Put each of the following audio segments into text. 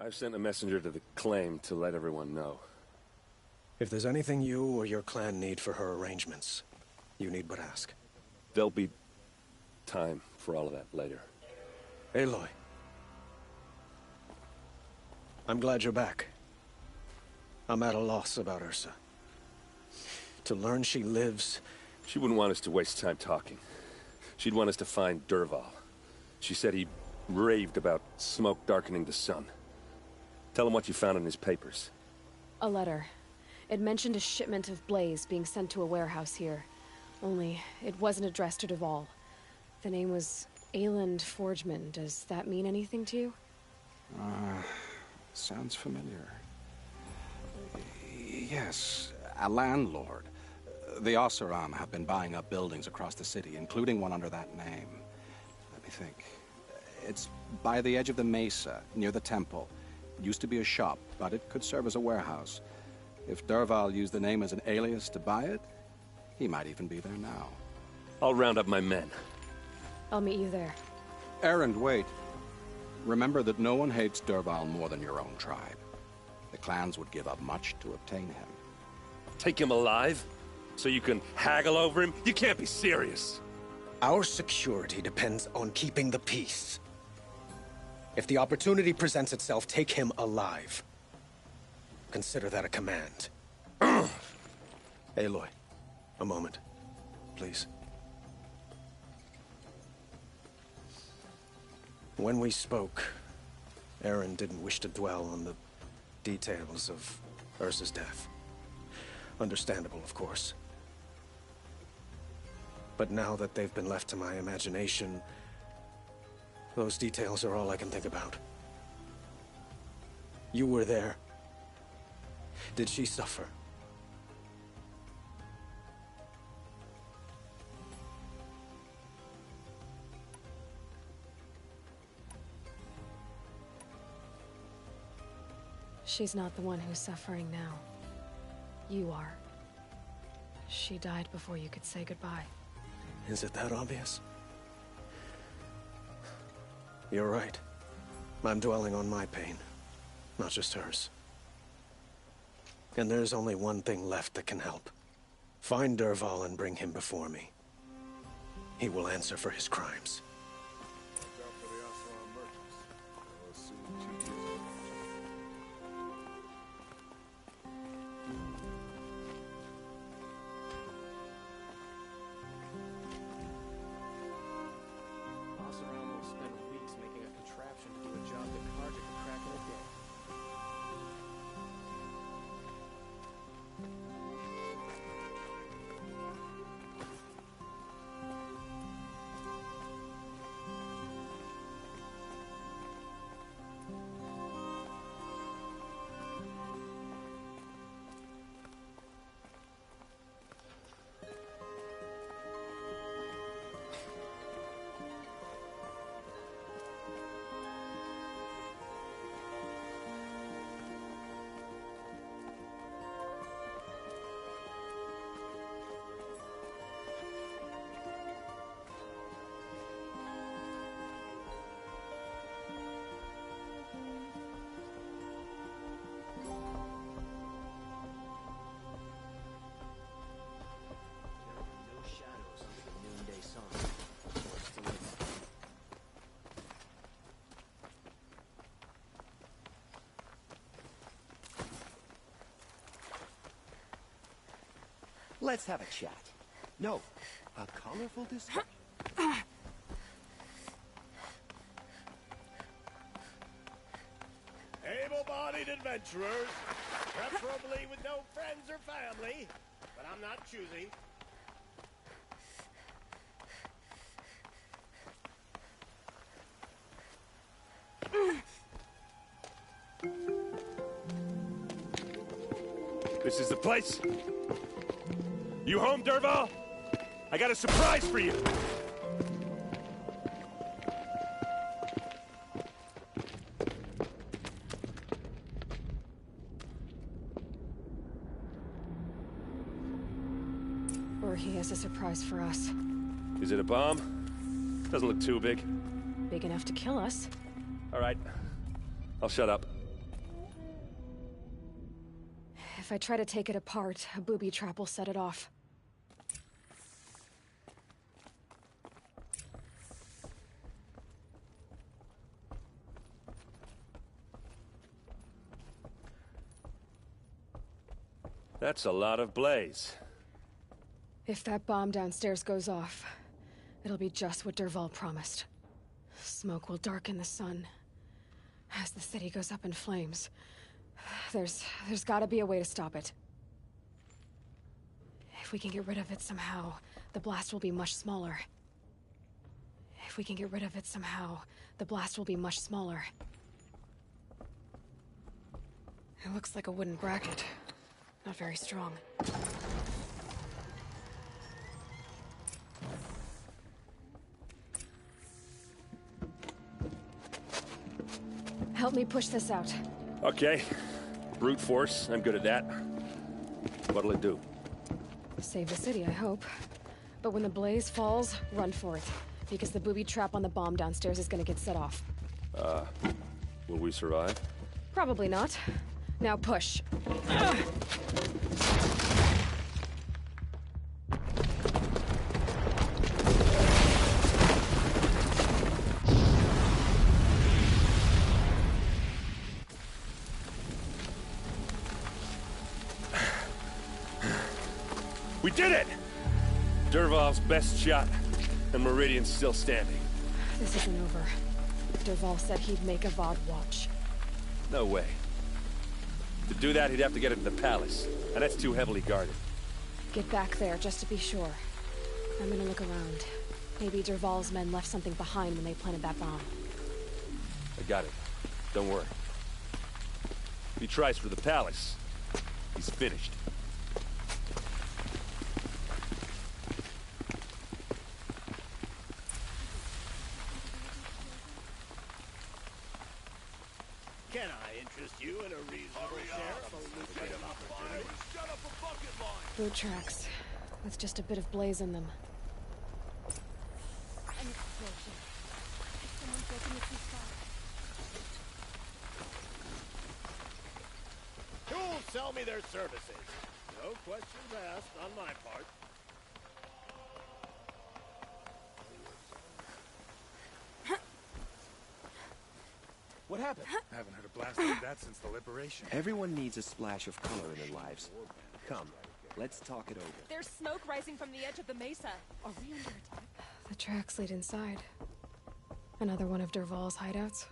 I've sent a messenger to the claim to let everyone know. If there's anything you or your clan need for her arrangements, you need but ask. There'll be time for all of that later. Aloy. I'm glad you're back. I'm at a loss about Ursa. To learn she lives... She wouldn't want us to waste time talking. She'd want us to find Dervahl. She said he raved about smoke darkening the sun. Tell him what you found in his papers. A letter. It mentioned a shipment of blaze being sent to a warehouse here. Only, it wasn't addressed to Dervahl. The name was Ayland Forgeman. Does that mean anything to you? Sounds familiar. Yes, a landlord. The Oseram have been buying up buildings across the city, including one under that name. Let me think. It's by the edge of the mesa, near the temple. It used to be a shop, but it could serve as a warehouse. If Dervahl used the name as an alias to buy it, he might even be there now. I'll round up my men. I'll meet you there. Erend, wait. Remember that no one hates Dervahl more than your own tribe. The clans would give up much to obtain him. Take him alive? So you can haggle over him? You can't be serious. Our security depends on keeping the peace. If the opportunity presents itself, take him alive. Consider that a command. Aloy, a moment, please. When we spoke, Erend didn't wish to dwell on the details of Ursa's death. Understandable, of course. But now that they've been left to my imagination, those details are all I can think about. You were there. Did she suffer? She's not the one who's suffering now. You are. She died before you could say goodbye. Is it that obvious? You're right. I'm dwelling on my pain, not just hers. And there's only one thing left that can help. Find Dervahl and bring him before me. He will answer for his crimes. Let's have a chat. No, a colorful discussion. Able-bodied adventurers, preferably with no friends or family, but I'm not choosy. This is the place? You home, Dervahl? I got a surprise for you! Or he has a surprise for us. Is it a bomb? Doesn't look too big. Big enough to kill us. All right. I'll shut up. If I try to take it apart, a booby trap will set it off. That's a lot of blaze. If that bomb downstairs goes off, it'll be just what Dervahl promised. Smoke will darken the sun. As the city goes up in flames, there's gotta be a way to stop it. If we can get rid of it somehow, the blast will be much smaller. If we can get rid of it somehow, the blast will be much smaller. It looks like a wooden bracket. Not very strong. Help me push this out. Okay. Brute force, I'm good at that. What'll it do? Save the city, I hope. But when the blaze falls, run for it. Because the booby trap on the bomb downstairs is gonna get set off. Will we survive? Probably not. Now push. We did it! Dervahl's best shot, and Meridian's still standing. This isn't over. Dervahl said he'd make a VOD watch. No way. To do that, he'd have to get into the palace, and that's too heavily guarded. Get back there, just to be sure. I'm gonna look around. Maybe Dervahl's men left something behind when they planted that bomb. I got it. Don't worry. If he tries for the palace, he's finished. Can I interest you in a reasonable share of a lucrative opportunity? Boot tracks. With just a bit of blaze in them. An explosion. Someone's broken the PS5. Who'll sell me their services? No questions asked on my part. What happened? I haven't heard a blast like that since the liberation. Everyone needs a splash of color in their lives. Come, let's talk it over. There's smoke rising from the edge of the mesa. Are we under attack? The tracks lead inside. Another one of Dervahl's hideouts.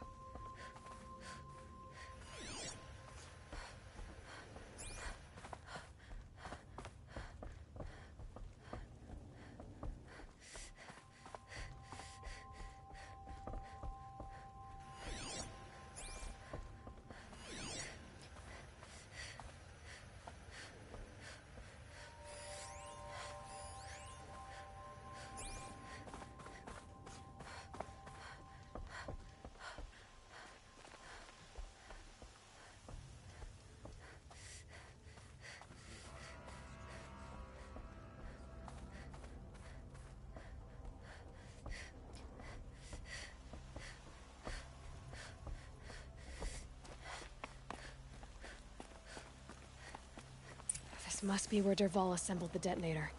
This must be where Dervahl assembled the detonator.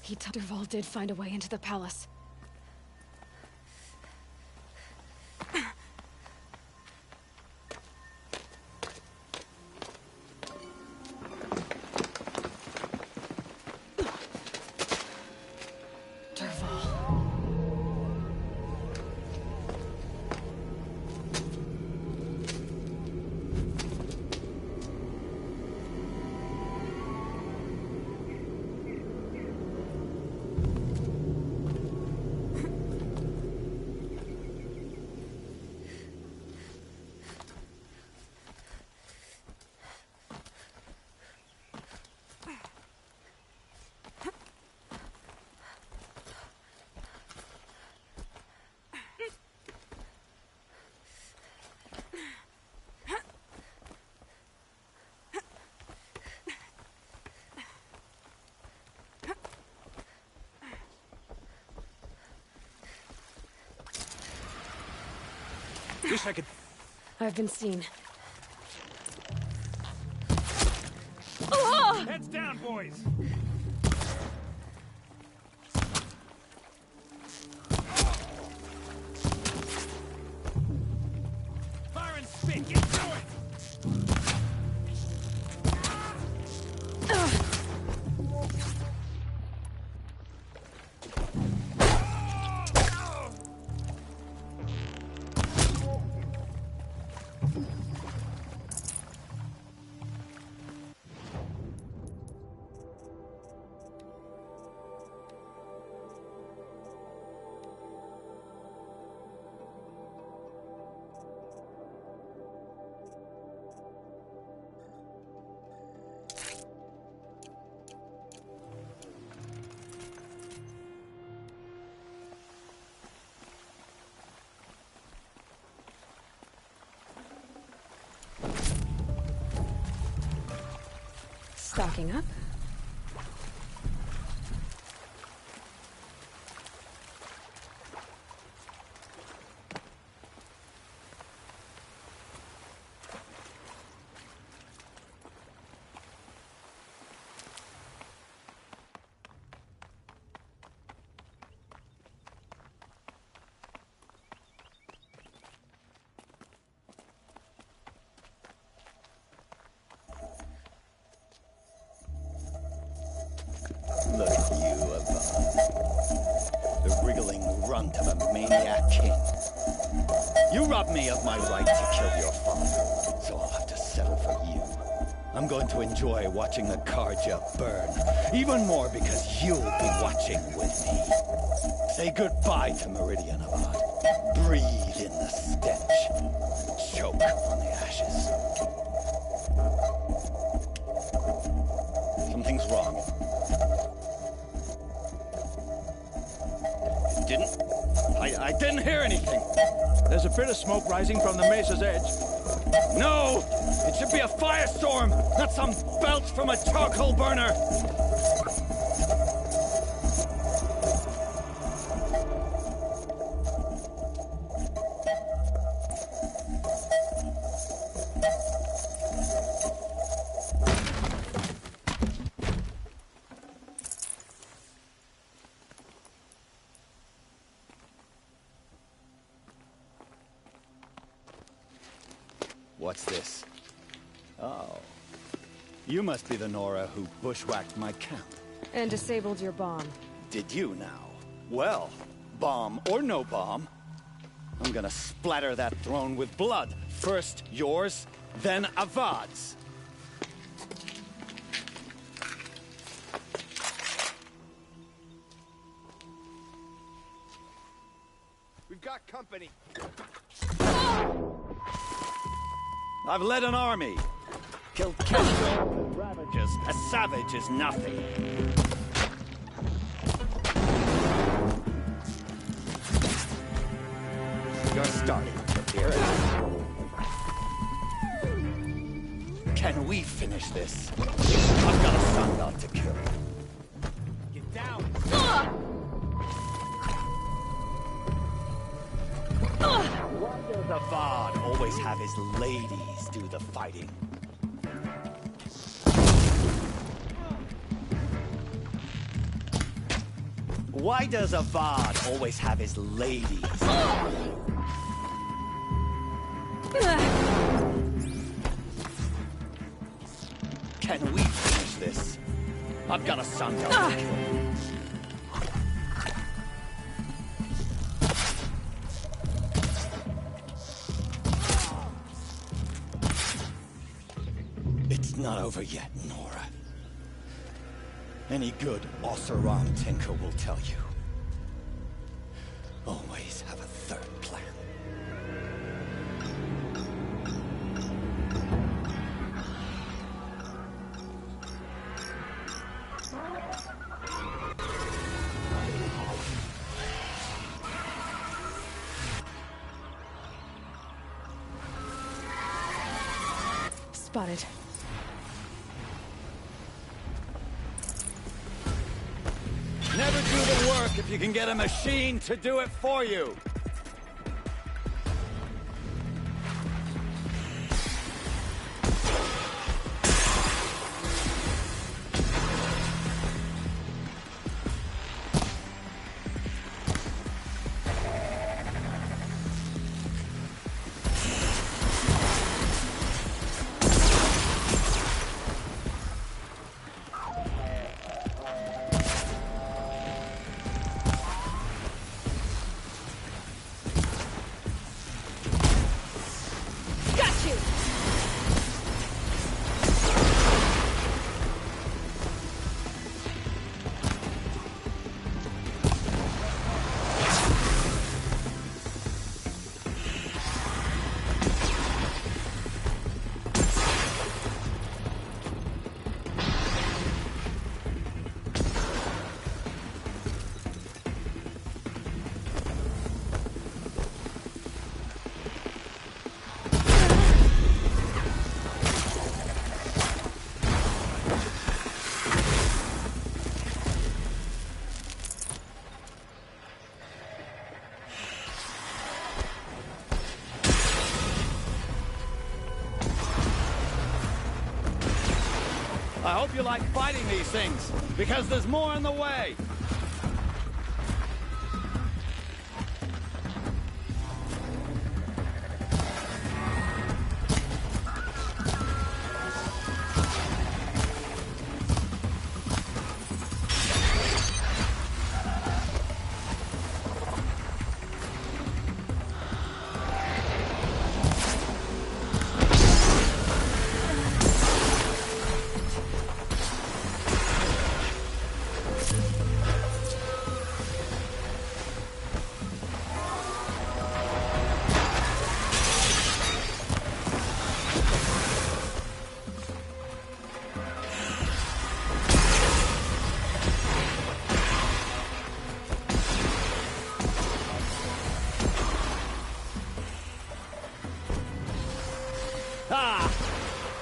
Dervahl did find a way into the palace. Wish I could... I've been seen. Heads down, boys! Fire and spit! Get through it! Stocking up. Look at you, Avad. The wriggling runt of a maniac king. You robbed me of my right to kill your father, so I'll have to settle for you. I'm going to enjoy watching the Carja burn, even more because you'll be watching with me. Say goodbye to Meridian, Avad. Breathe in the stench. Choke on the ashes. Something's wrong. I didn't hear anything. There's a bit of smoke rising from the mesa's edge. No! It should be a firestorm, not some belch from a charcoal burner! What's this? Oh. You must be the Nora who bushwhacked my camp. And disabled your bomb. Did you now? Well, bomb or no bomb, I'm gonna splatter that throne with blood. First yours, then Avad's. We've got company. I've led an army. Killed Kestrel and Ravagers. A savage is nothing. You're starting to hear it. Can we finish this? I've got a sundog to kill. Get down. Why does Avad always have his ladies do the fighting? Why does Avad always have his ladies? Can we finish this? I've got a sundog to kill. It's not over yet, Nora. Any good Oseram tinker will tell you. Always have a third plan. Spotted. Never do the work if you can get a machine to do it for you. I hope you like fighting these things, because there's more in the way.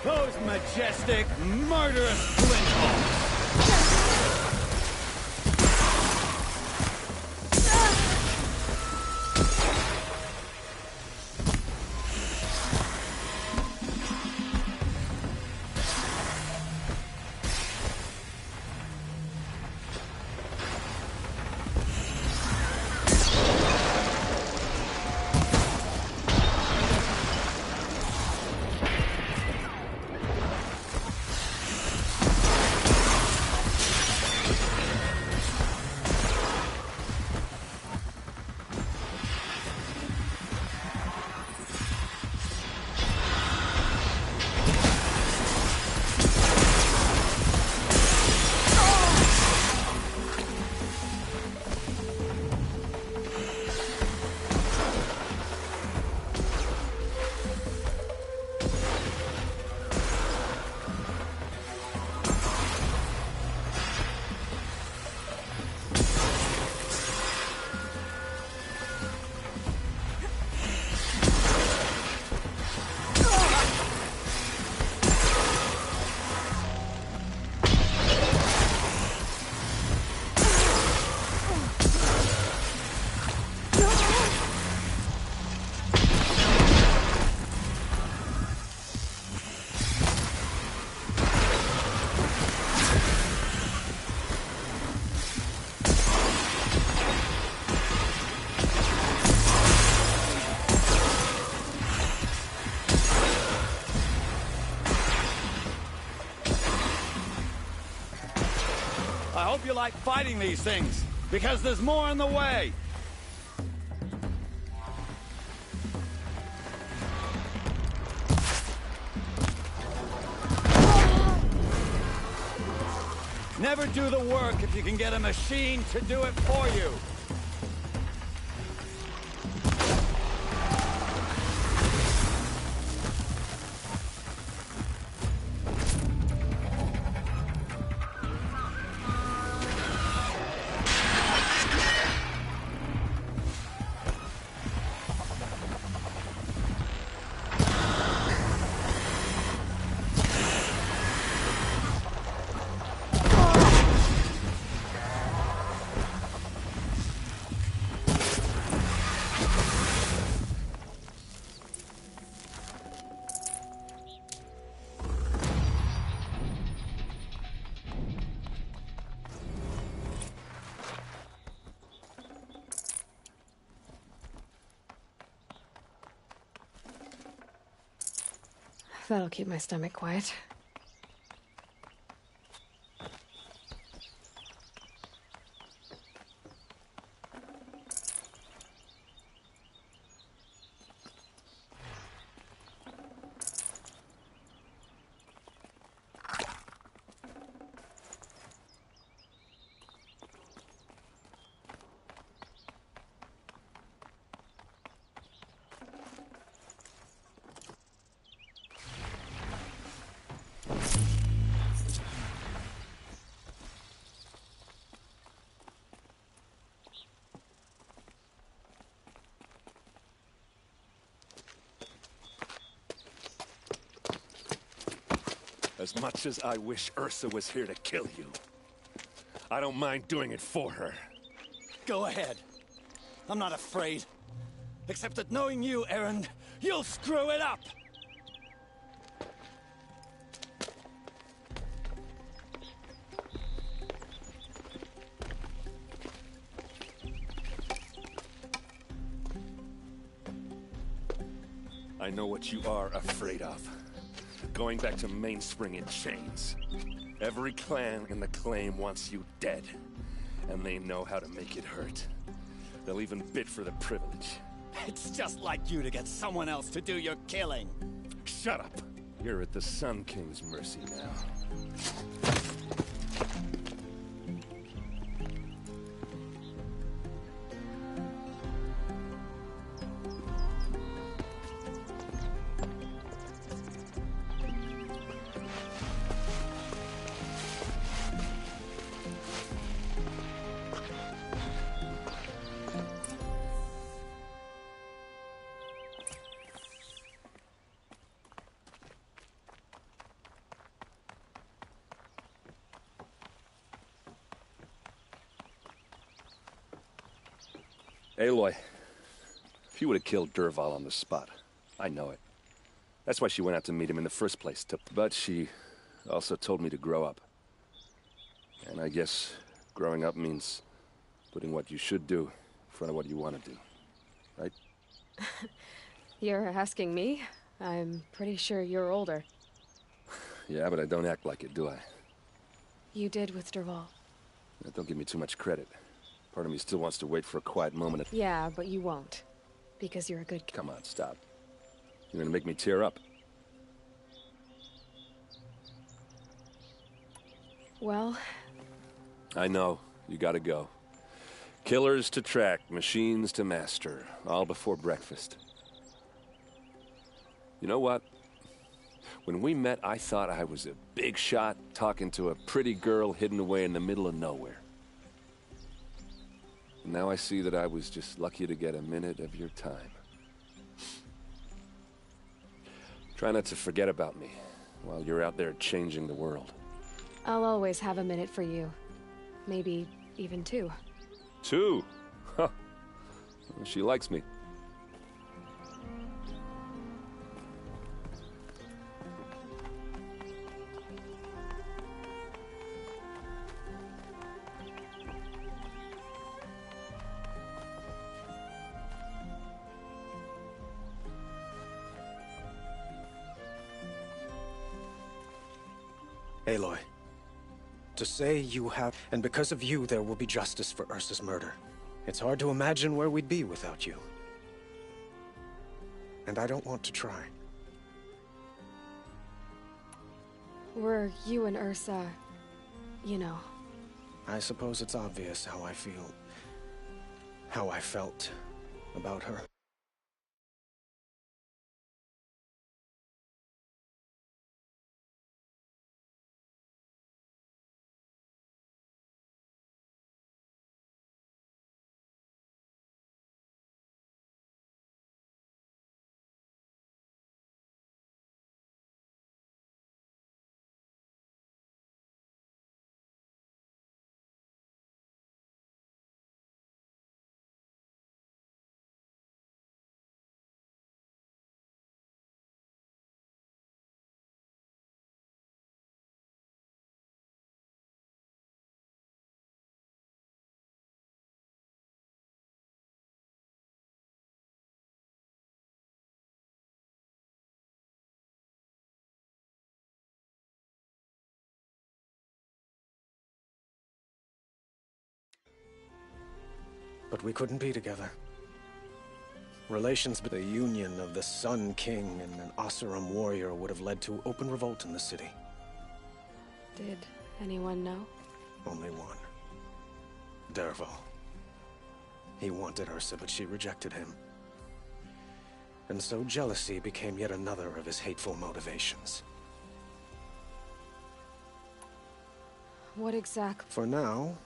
Those majestic, murderous flint balls! I hope you like fighting these things, because there's more in the way. Never do the work if you can get a machine to do it for you. That'll keep my stomach quiet. As much as I wish Ursa was here to kill you, I don't mind doing it for her. Go ahead. I'm not afraid. Except that knowing you, Erend, you'll screw it up! I know what you are afraid of. Going back to Mainspring in chains. Every clan in the claim wants you dead. And they know how to make it hurt. They'll even bid for the privilege. It's just like you to get someone else to do your killing. Shut up! You're at the Sun King's mercy now. Aloy, if you would have killed Dervahl on the spot, I know it. That's why she went out to meet him in the first place. But she also told me to grow up. And I guess growing up means putting what you should do in front of what you want to do. Right? You're asking me? I'm pretty sure you're older. Yeah, but I don't act like it, do I? You did with Dervahl. Don't give me too much credit. Part of me still wants to wait for a quiet moment. Yeah, but you won't. Because you're a good kid. Come on, stop. You're gonna make me tear up. Well... I know. You gotta go. Killers to track, machines to master. All before breakfast. You know what? When we met, I thought I was a big shot talking to a pretty girl hidden away in the middle of nowhere. Now I see that I was just lucky to get a minute of your time. Try not to forget about me while you're out there changing the world. I'll always have a minute for you. Maybe even two. Two? Huh. Well, she likes me. Aloy, to say you have... And because of you, there will be justice for Ursa's murder. It's hard to imagine where we'd be without you. And I don't want to try. Were you and Ursa... you know... I suppose it's obvious how I feel... how I felt about her. But we couldn't be together. Relations between the union of the Sun King and an Oseram warrior would have led to open revolt in the city. Did anyone know? Only one. Dervahl. He wanted Ursa, but she rejected him. And so jealousy became yet another of his hateful motivations. What exactly? For now,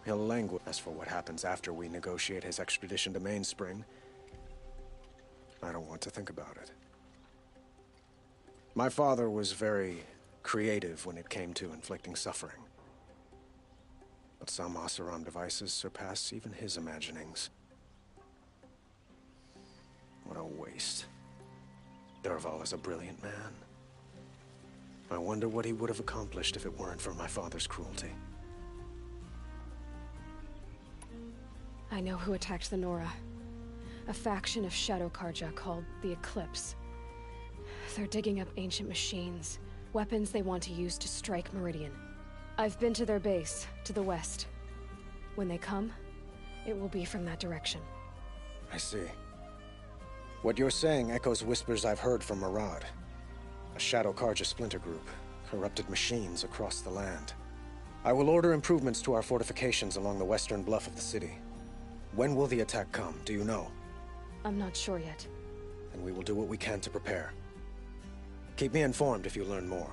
he'll languish. As for what happens after we negotiate his extradition to Mainspring, I don't want to think about it. My father was very creative when it came to inflicting suffering. But some Oseram devices surpass even his imaginings. What a waste. Dervahl is a brilliant man. I wonder what he would have accomplished if it weren't for my father's cruelty. I know who attacked the Nora. A faction of Shadow Karja called the Eclipse. They're digging up ancient machines, weapons they want to use to strike Meridian. I've been to their base, to the west. When they come, it will be from that direction. I see. What you're saying echoes whispers I've heard from Murad. A Shadow Karja splinter group, corrupted machines across the land. I will order improvements to our fortifications along the western bluff of the city. When will the attack come, do you know? I'm not sure yet. And we will do what we can to prepare. Keep me informed if you learn more.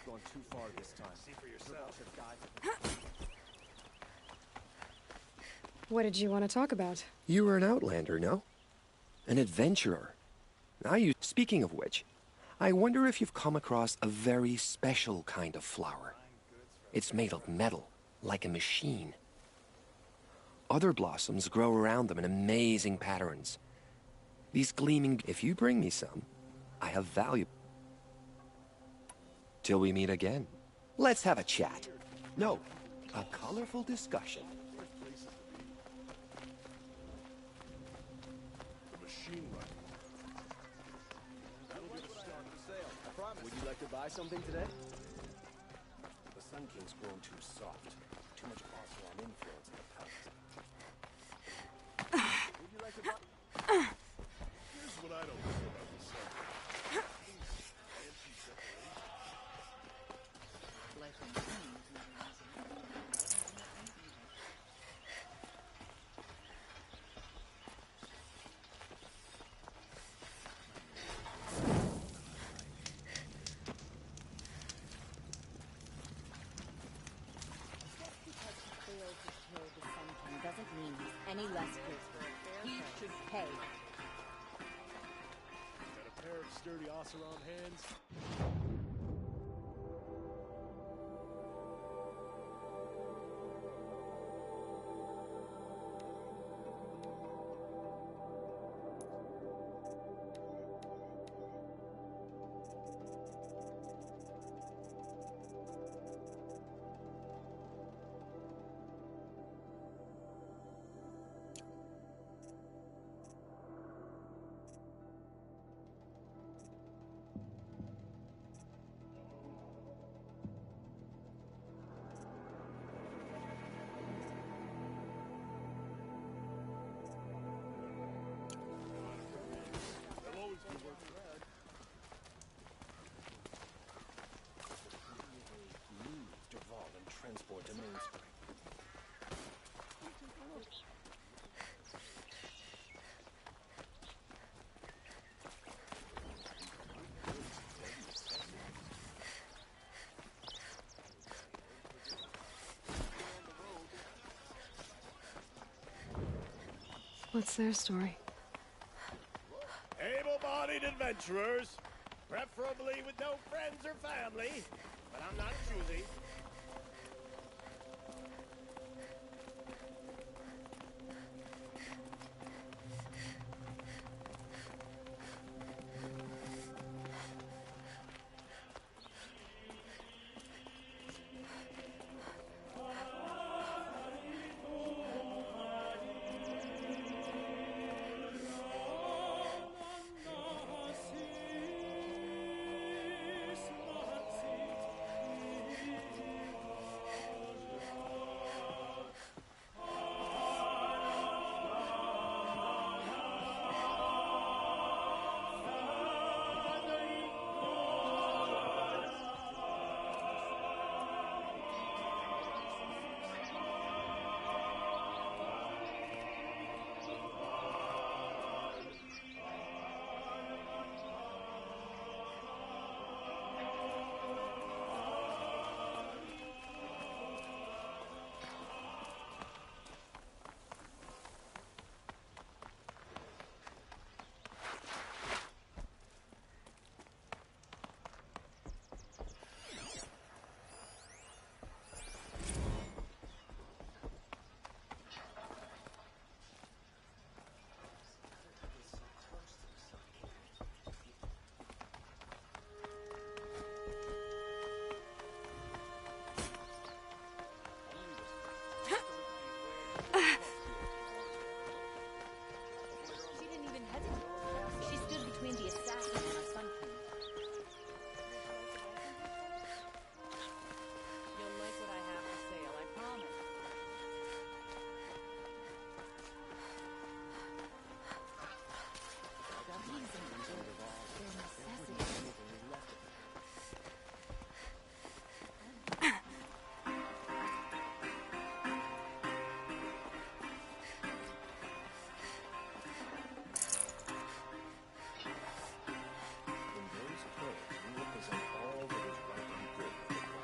Gone too far this time. See for yourself. What did you want to talk about? You were an outlander, no? An adventurer. Speaking of which, I wonder if you've come across a very special kind of flower. It's made of metal, like a machine. Other blossoms grow around them in amazing patterns. These gleaming... If you bring me some, I have value. Till we meet again. Let's have a chat. No, a colorful discussion. The machine run. That'll be the start of the sale. I promise. Would you like to buy something today? The Sun King's grown too soft. Too much Oseram influence in the palace. Would you like to buy... Here's what I don't know about the Sun King. Doesn't mean he's any less good. He should pay. Got a pair of sturdy Oseram hands? Transport to Mainspring. What's their story? Able-bodied adventurers, preferably with no friends or family, but I'm not choosy. She didn't even hesitate. She stood between the assassin and our Sun King. You'll like what I have for sale, I promise. In those terms, you represent all that is right and good with the world.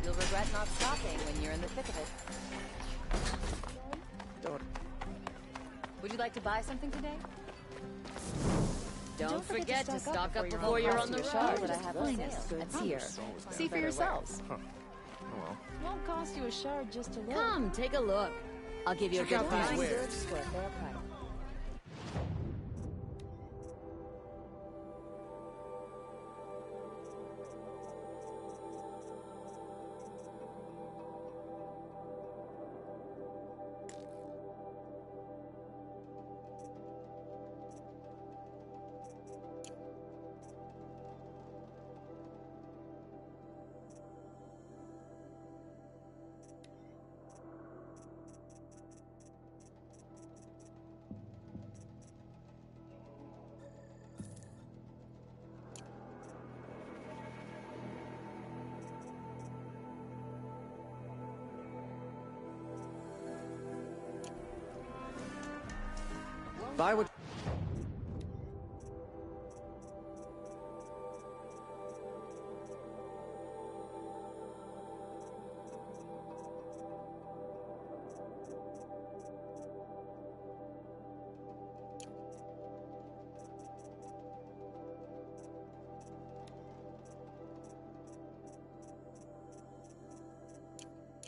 You'll regret not stopping when you're in the thick of it. Don't. Would you like to buy something today? Don't forget to stock up before you're on the road. What I have for sale. That's here. See for yourselves. Huh. Oh well. Won't cost you a shard just to look. Come, take a look. I'll give you a good price. Goods for a fair price. Buy what.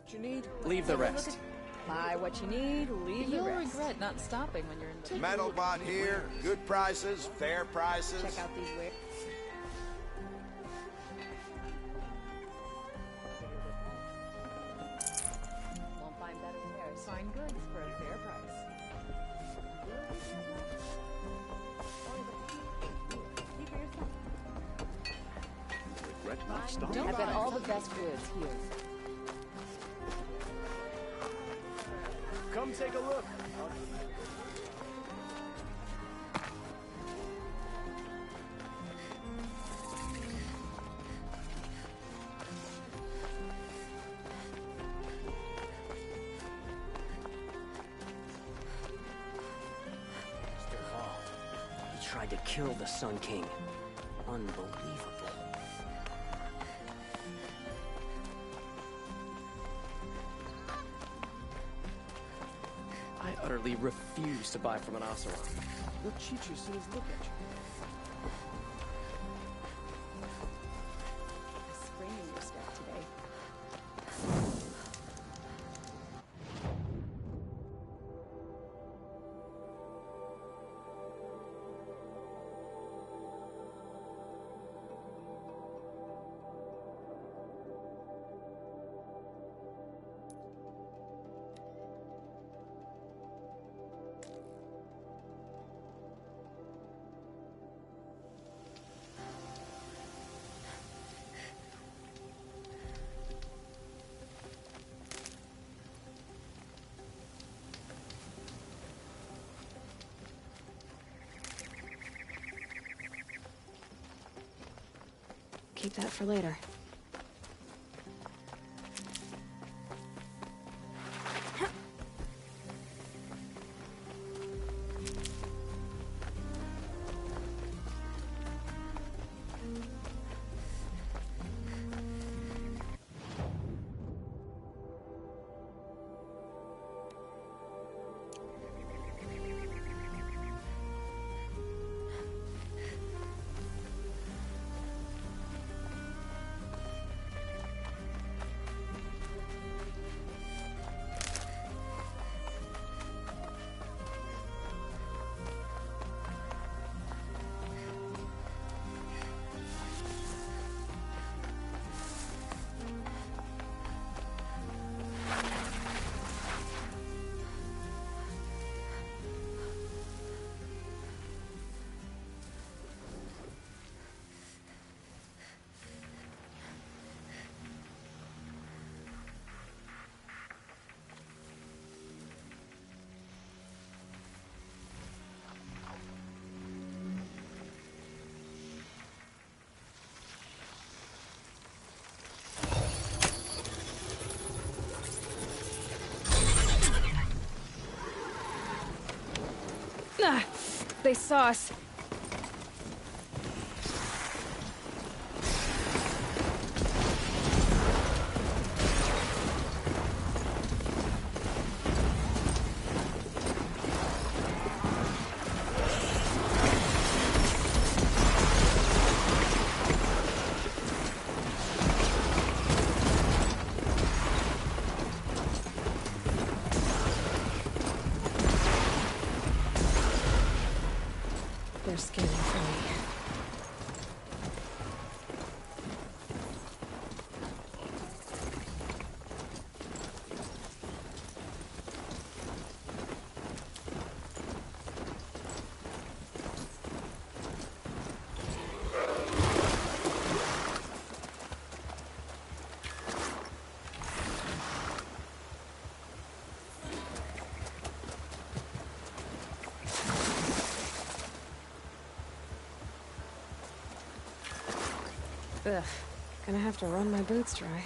You need. Leave the rest. Buy what you need, leave the You'll rest. regret not stopping when you're in the Metalbot here. Good prices, fair prices. Check out these wares. Won't find better wares. Find goods for a fair price. See for yourself. Regret not stopping. I've got all the best goods here. Come take a look. He tried to kill the Sun King. Unbelievable. I utterly refuse to buy from an Oseram. They'll cheat you as soon as look at you. A spring in your step today. Keep that for later. Ah, they saw us. They're scanning for me. Ugh, gonna have to run my boots dry.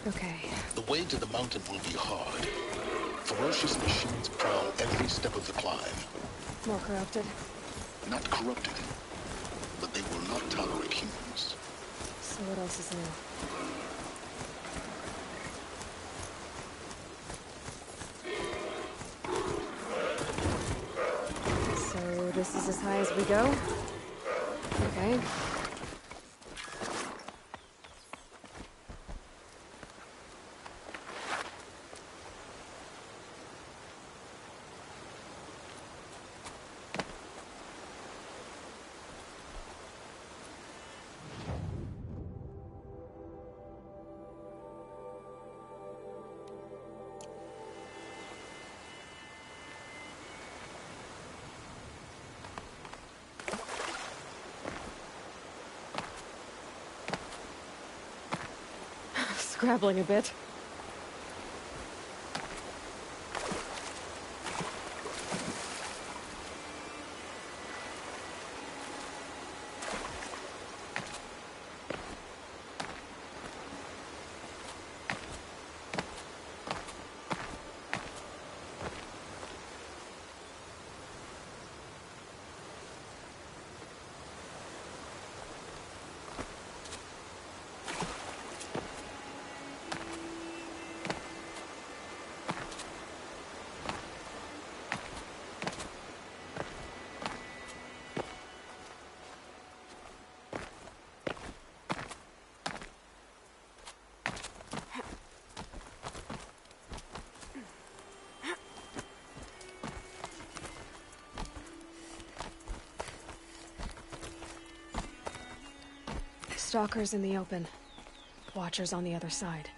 Okay. The way to the mountain will be hard. Ferocious machines prowl every step of the climb. More corrupted? Not corrupted, but they will not tolerate humans. So what else is new? So this is as high as we go? Okay. Scrabbling a bit. Stalkers in the open. Watchers on the other side.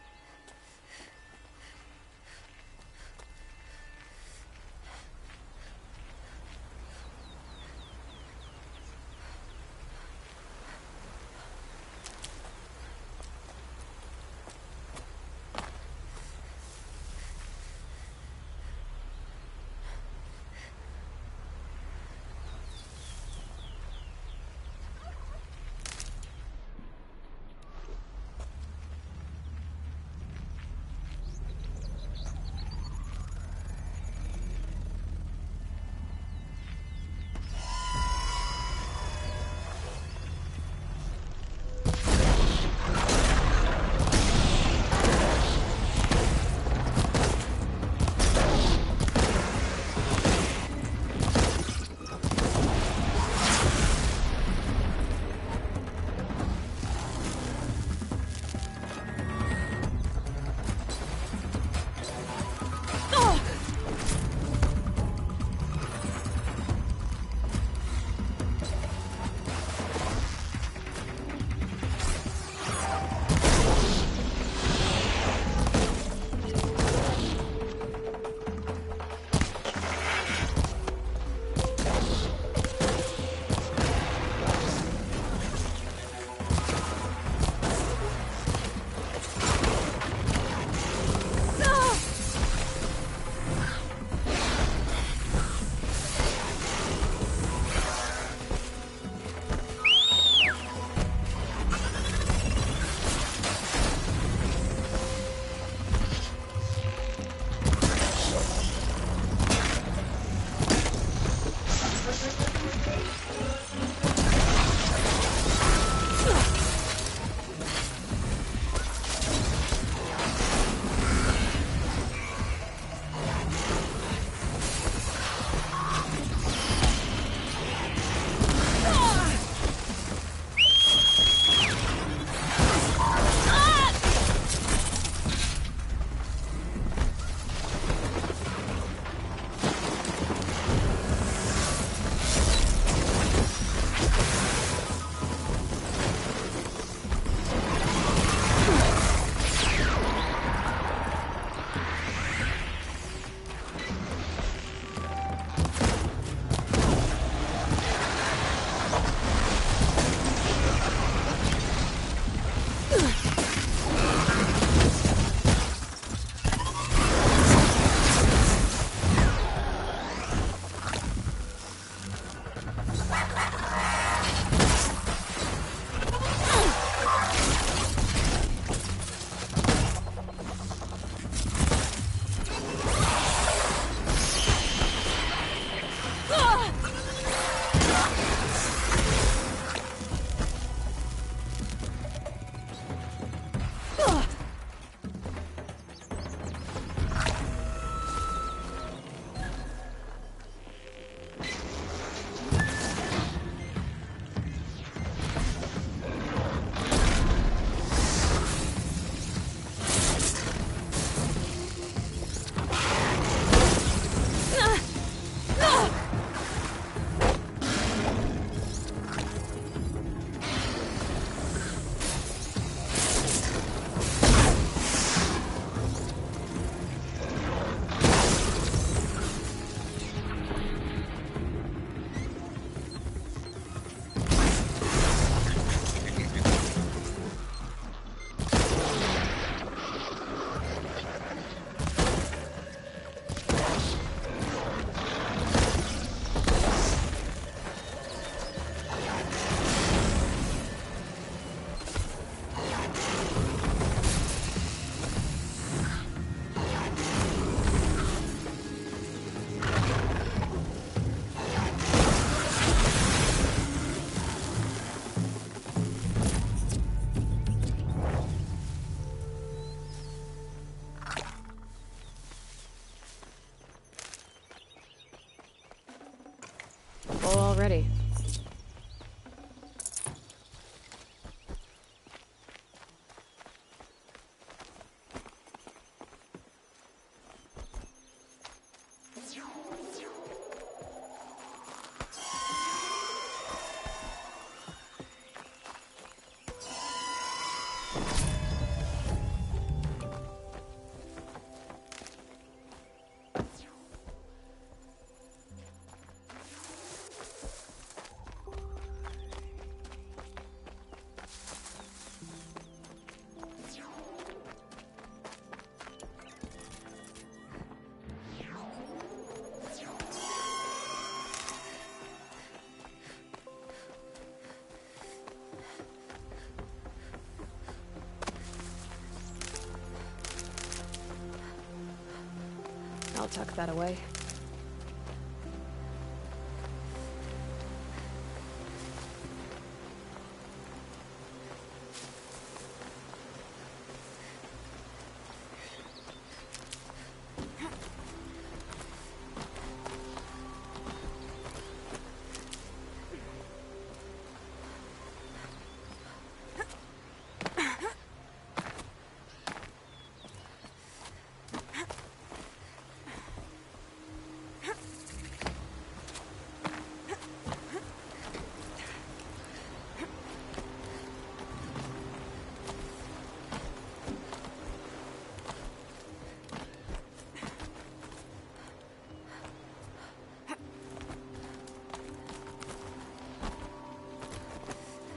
tuck that away.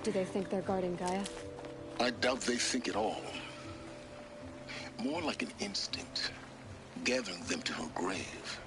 Do they think they're guarding Gaia? I doubt they think at all. More like an instinct, gathering them to her grave.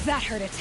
That hurt it.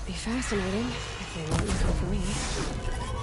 Be fascinating if they weren't looking for me.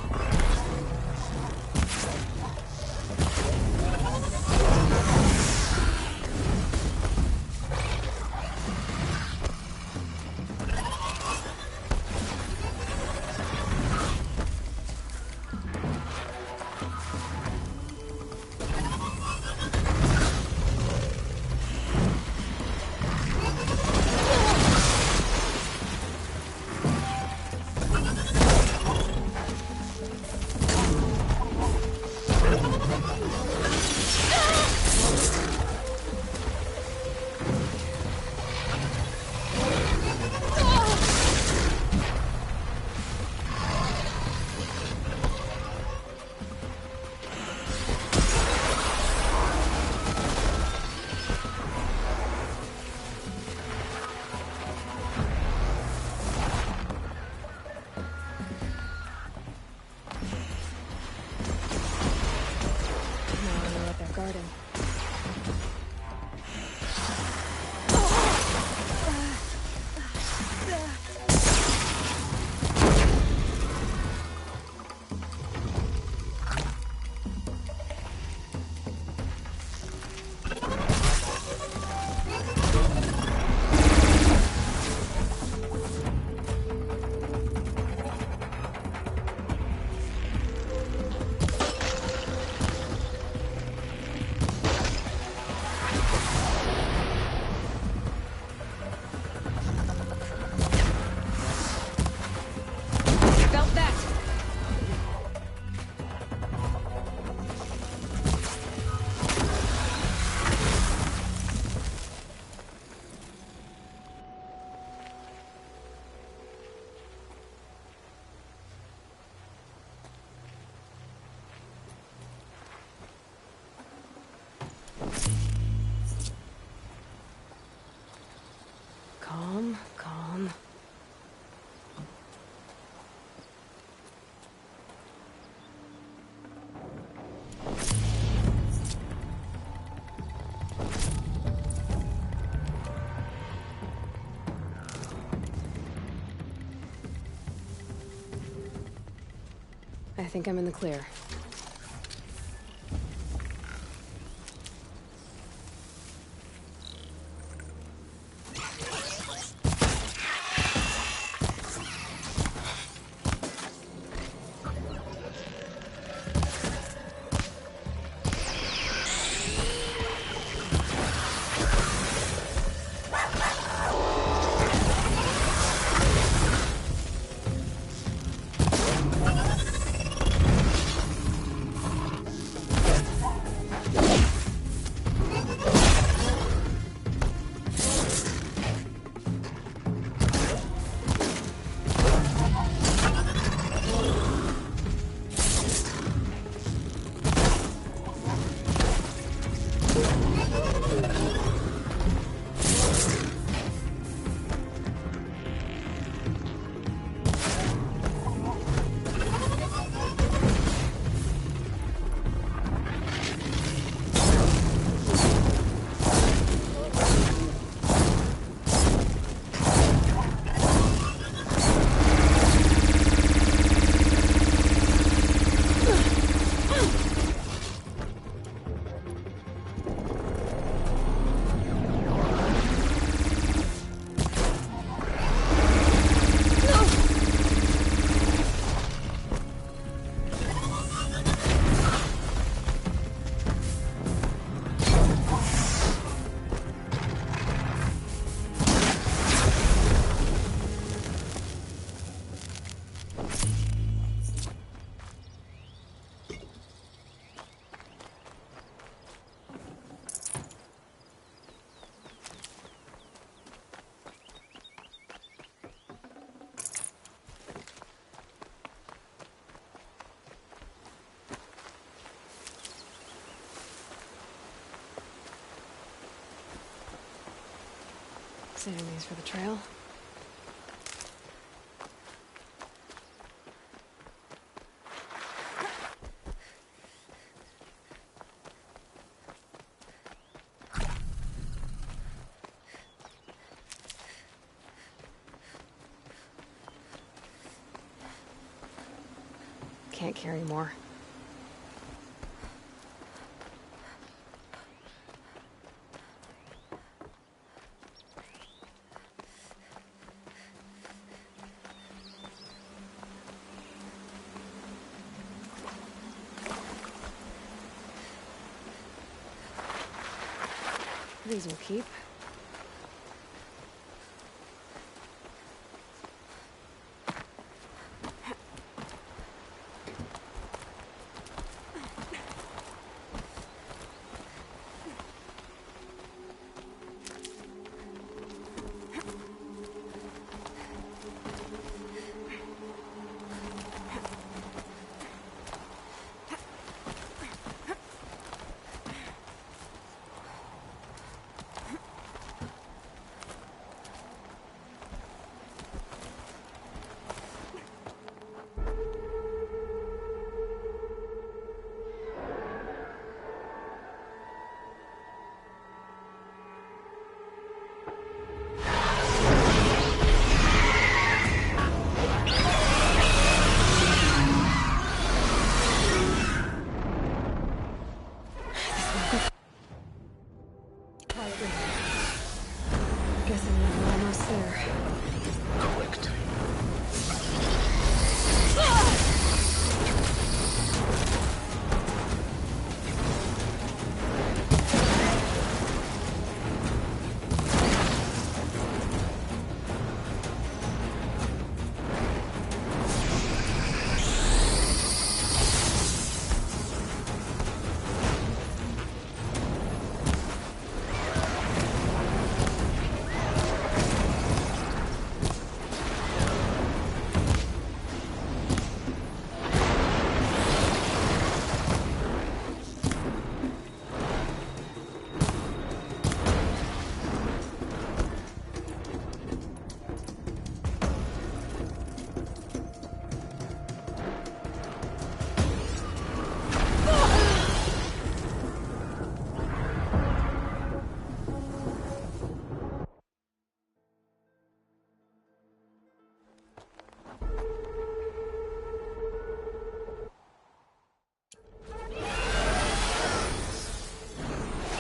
I think I'm in the clear. Saving these for the trail. Can't carry more. These will keep. Guessing we're almost there. Correct.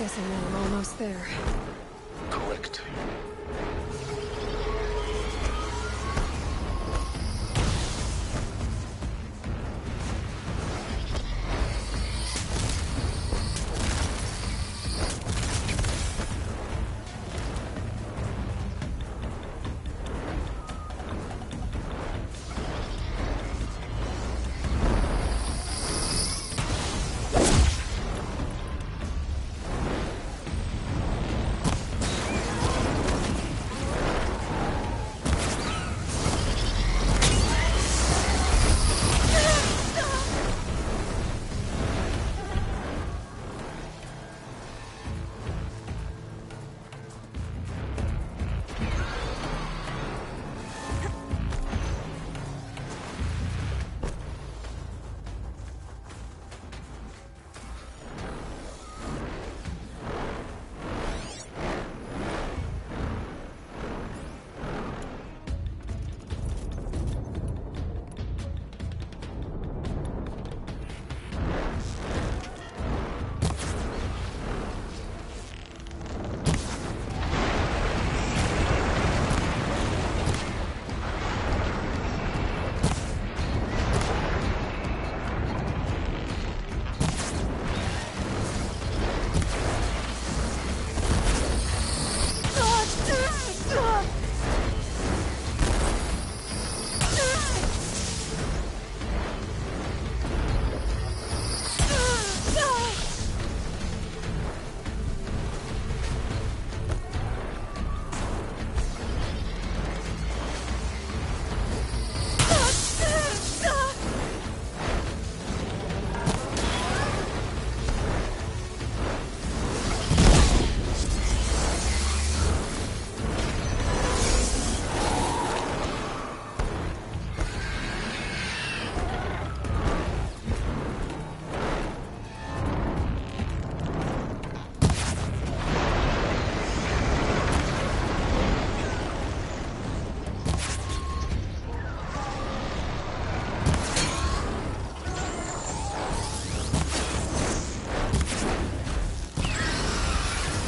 guessing that I'm almost there. Correct.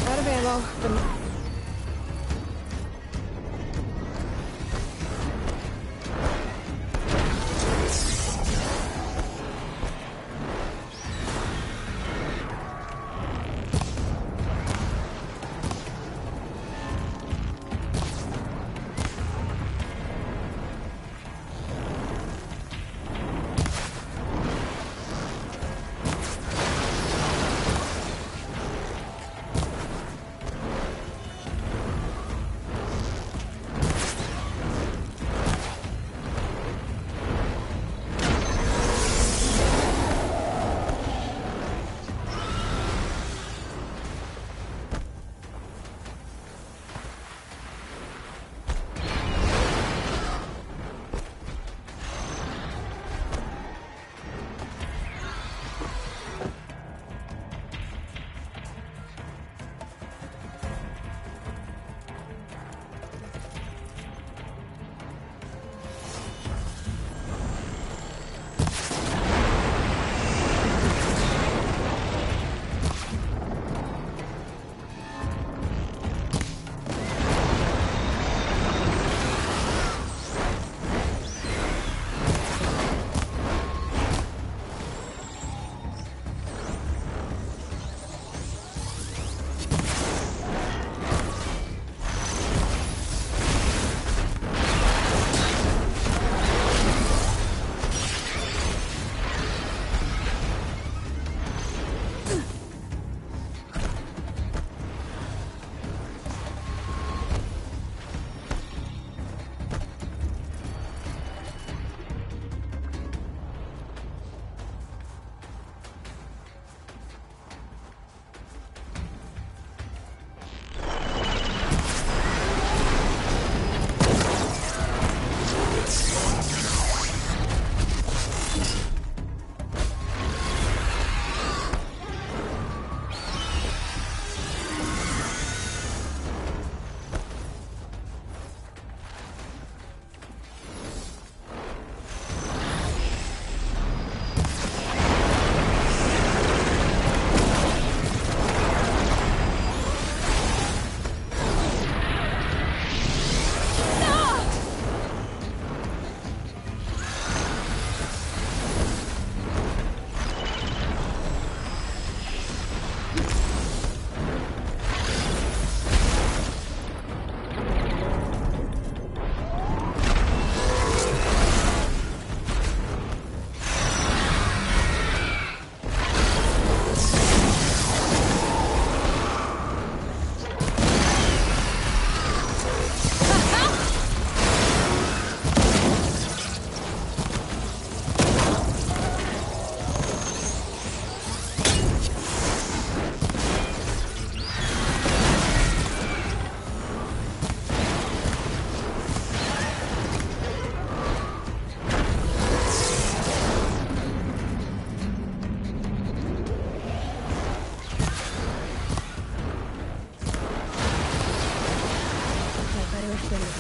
Out of ammo, but...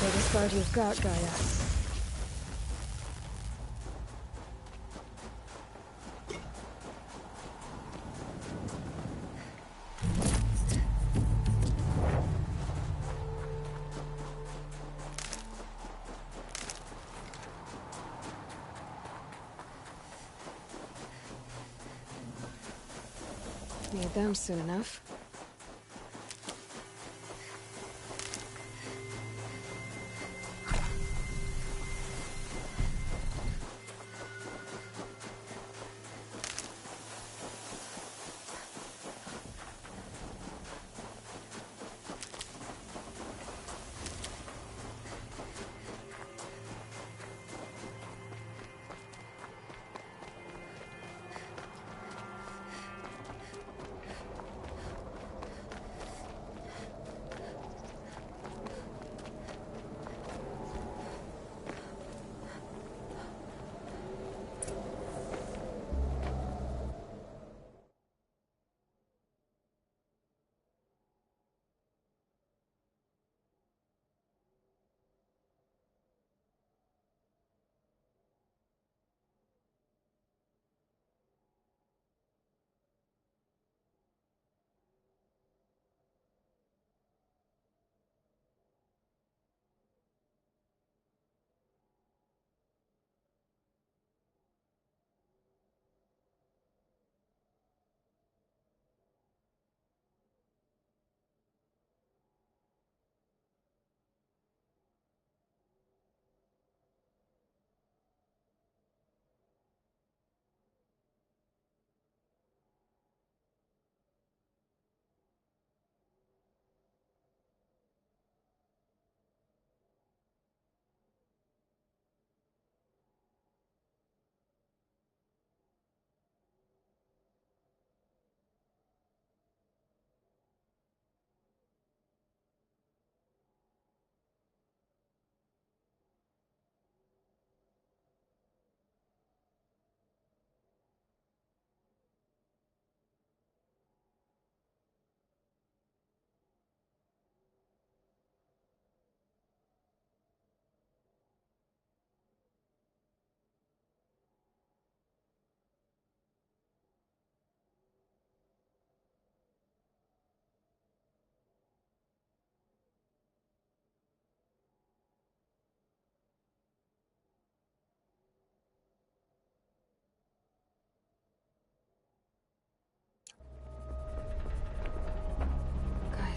Biggest guard you've got, Gaia. Need them soon enough.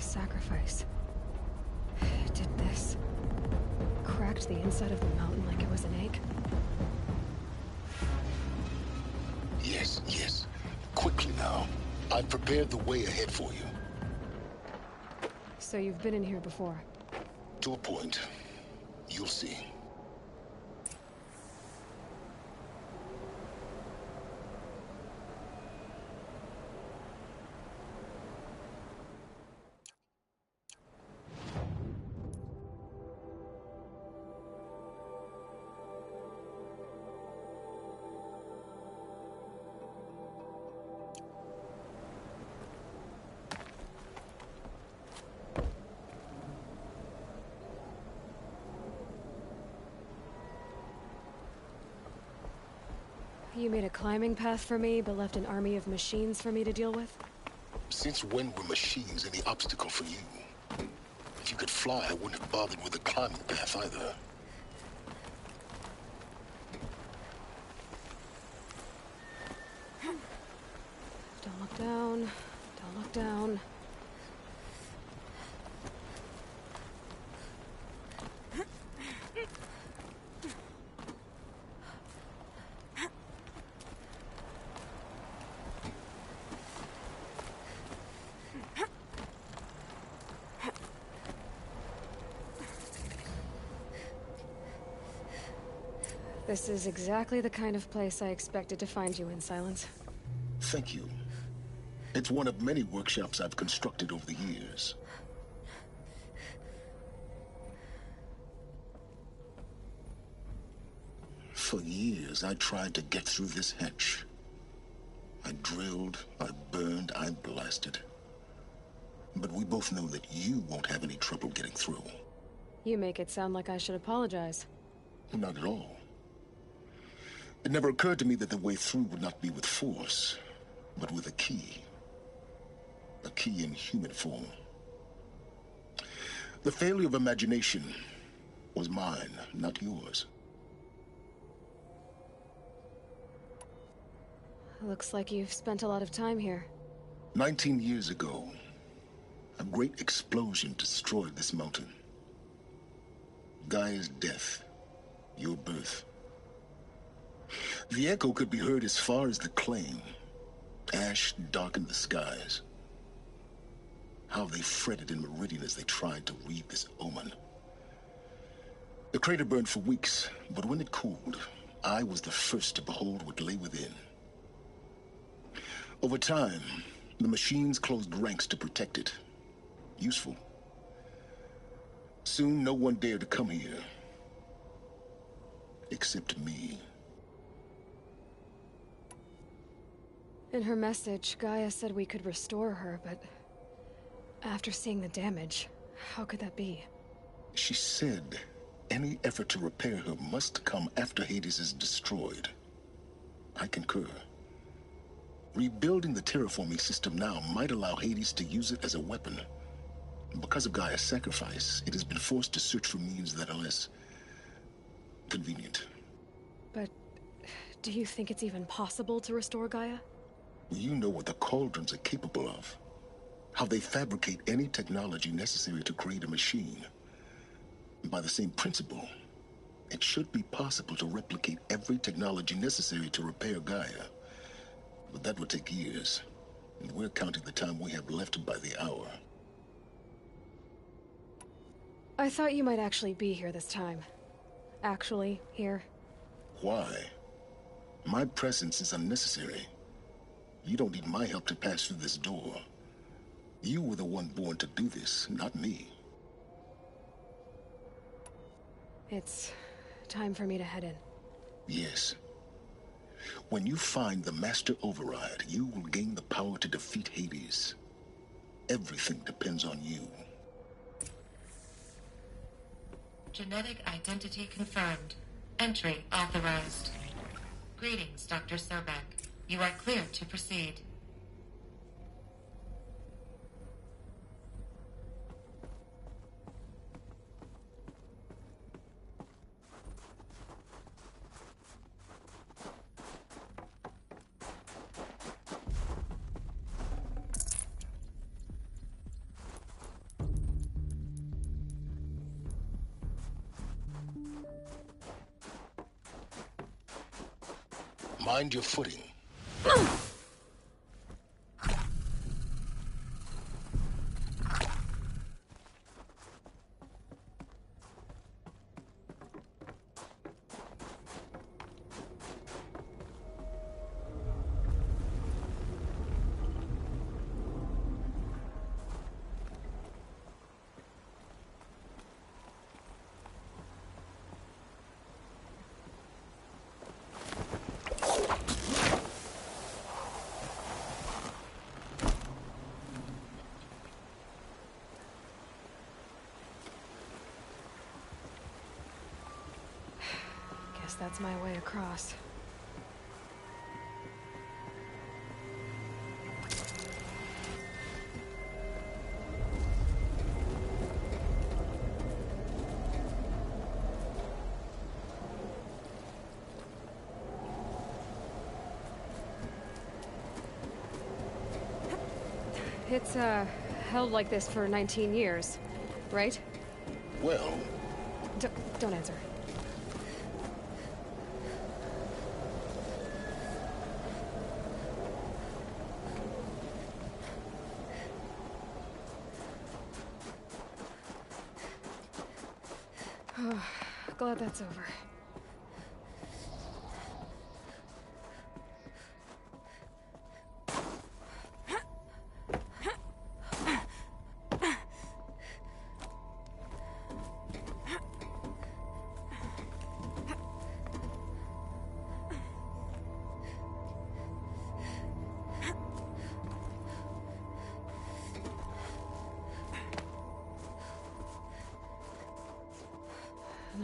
Sacrifice. It did this. Cracked the inside of the mountain like it was an egg. Yes, yes. Quickly now. I've prepared the way ahead for you. So you've been in here before? To a point. You'll see. You made a climbing path for me, but left an army of machines for me to deal with? Since when were machines any obstacle for you? If you could fly, I wouldn't have bothered with a climbing path either. Don't look down. Don't look down. This is exactly the kind of place I expected to find you in, Silence. Thank you. It's one of many workshops I've constructed over the years. For years, I tried to get through this hatch. I drilled, I burned, I blasted. But we both know that you won't have any trouble getting through. You make it sound like I should apologize. Not at all. It never occurred to me that the way through would not be with force, but with a key. A key in human form. The failure of imagination was mine, not yours. Looks like you've spent a lot of time here. 19 years ago, a great explosion destroyed this mountain. Gaia's death, your birth. The echo could be heard as far as the claim. Ash darkened the skies. How they fretted in Meridian as they tried to read this omen. The crater burned for weeks, but when it cooled, I was the first to behold what lay within. Over time, the machines closed ranks to protect it. Useful. Soon, no one dared to come here. Except me. In her message, Gaia said we could restore her, but after seeing the damage, how could that be? She said any effort to repair her must come after Hades is destroyed. I concur. Rebuilding the terraforming system now might allow Hades to use it as a weapon. Because of Gaia's sacrifice, it has been forced to search for means that are less convenient. But do you think it's even possible to restore Gaia? You know what the Cauldrons are capable of. How they fabricate any technology necessary to create a machine. By the same principle, it should be possible to replicate every technology necessary to repair Gaia. But that would take years, and we're counting the time we have left by the hour. I thought you might actually be here this time. Actually, here. Why? My presence is unnecessary. You don't need my help to pass through this door. You were the one born to do this, not me. It's time for me to head in. Yes. When you find the Master Override, you will gain the power to defeat Hades. Everything depends on you. Genetic identity confirmed. Entry authorized. Greetings, Dr. Sobek. You are cleared to proceed. Mind your footing. Guess that's my way across. It's, held like this for 19 years, right? Well... Don't answer. Glad that's over.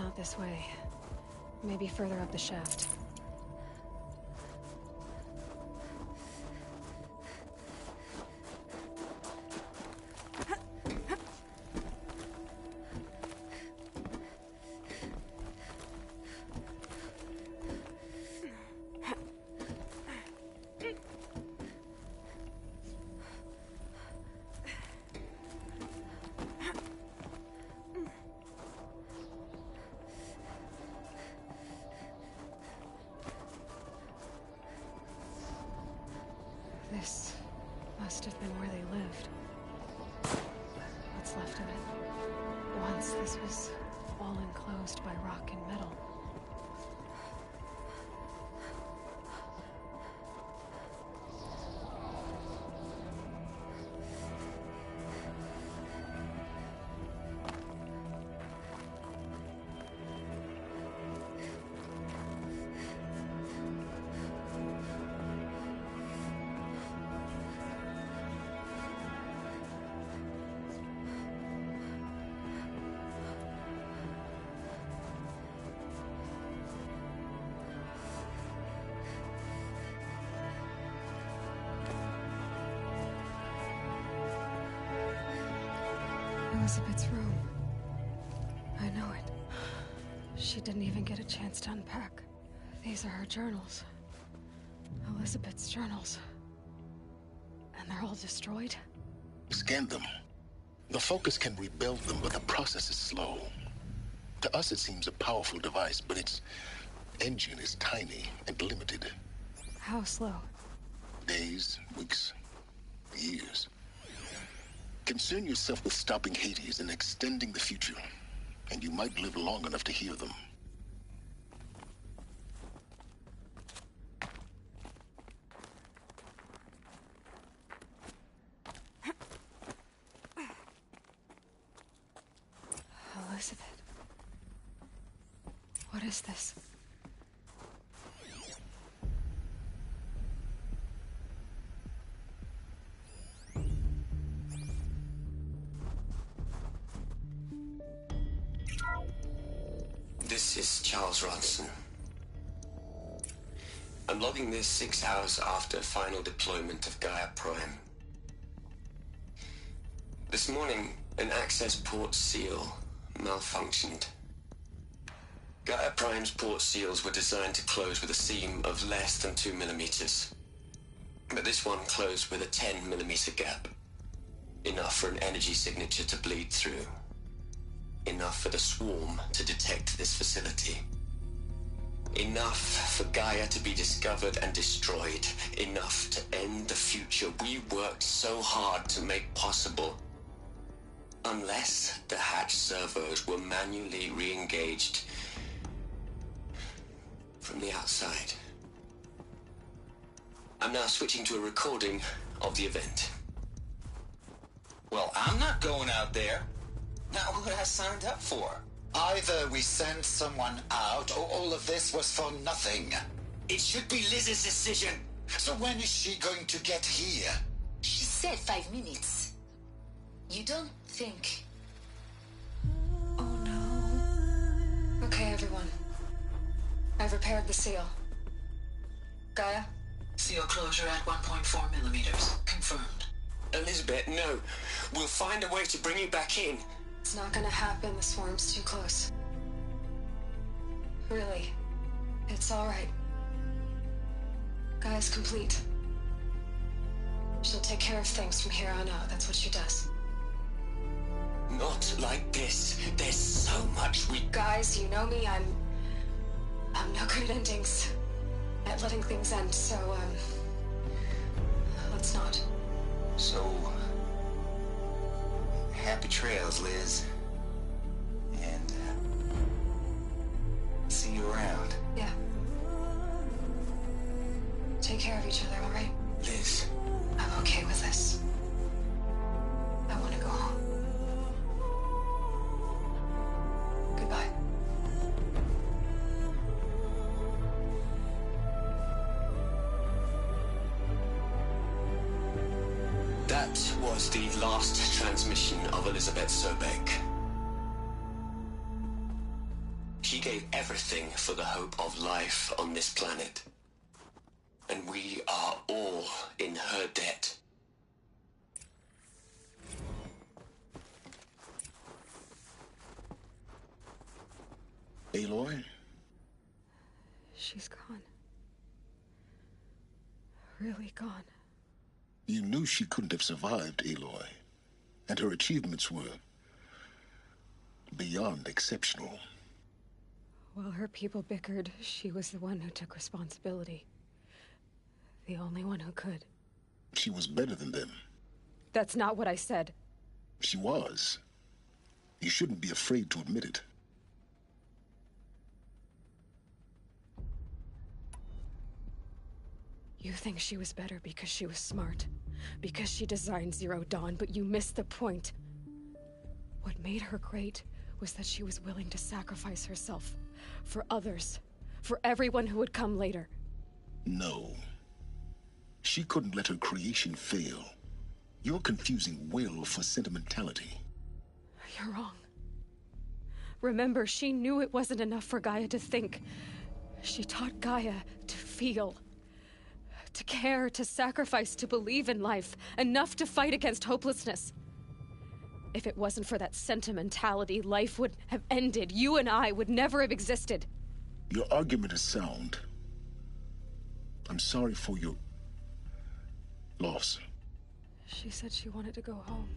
Not this way. Maybe further up the shaft. This must have been where they lived. What's left of it. Once this was all enclosed by rock and metal. Elizabeth's room. I know it. She didn't even get a chance to unpack. These are her journals. Elizabeth's journals. And they're all destroyed? Scan them. The Focus can rebuild them, but the process is slow. To us, it seems a powerful device, but its engine is tiny and limited. How slow? Days, weeks, years. Concern yourself with stopping Hades and extending the future, and you might live long enough to hear them. Elizabeth. What is this? This is Charles Ronson. I'm logging this 6 hours after final deployment of Gaia Prime. This morning, an access port seal malfunctioned. Gaia Prime's port seals were designed to close with a seam of less than 2 millimeters. But this one closed with a 10 millimeter gap. Enough for an energy signature to bleed through. Enough for the swarm to detect this facility. Enough for Gaia to be discovered and destroyed. Enough to end the future we worked so hard to make possible. Unless the hatch servos were manually re-engaged from the outside. I'm now switching to a recording of the event. Well, I'm not going out there. Not what I signed up for. Either we send someone out, or all of this was for nothing. It should be Liz's decision. So when is she going to get here? She said 5 minutes. You don't think... Oh no. Okay, everyone. I've repaired the seal. Gaia? Seal closure at 1.4 millimeters. Confirmed. Elizabeth, no. We'll find a way to bring you back in. It's not gonna happen. The swarm's too close. Really. It's alright. Gaia's complete. She'll take care of things from here on out. That's what she does. Not like this. There's so much we... Guys, you know me. I'm no good at endings. At letting things end, so, let's not. So... happy trails, Liz. And, see you around. Yeah. Take care of each other, alright? Liz. I'm okay with this. I want to go home. Goodbye. That was the last transmission of Elizabeth Sobeck. She gave everything for the hope of life on this planet. And we are all in her debt. Aloy? She's gone. Really gone. You knew she couldn't have survived, Aloy. And her achievements were beyond exceptional. While her people bickered, she was the one who took responsibility. The only one who could. She was better than them. That's not what I said. She was. You shouldn't be afraid to admit it. You think she was better because she was smart, because she designed Zero Dawn, but you missed the point. What made her great was that she was willing to sacrifice herself for others, for everyone who would come later. No. She couldn't let her creation fail. You're confusing will for sentimentality. You're wrong. Remember, she knew it wasn't enough for Gaia to think. She taught Gaia to feel. To care, to sacrifice, to believe in life, enough to fight against hopelessness. If it wasn't for that sentimentality, life would have ended. You and I would never have existed. Your argument is sound. I'm sorry for your loss. She said she wanted to go home.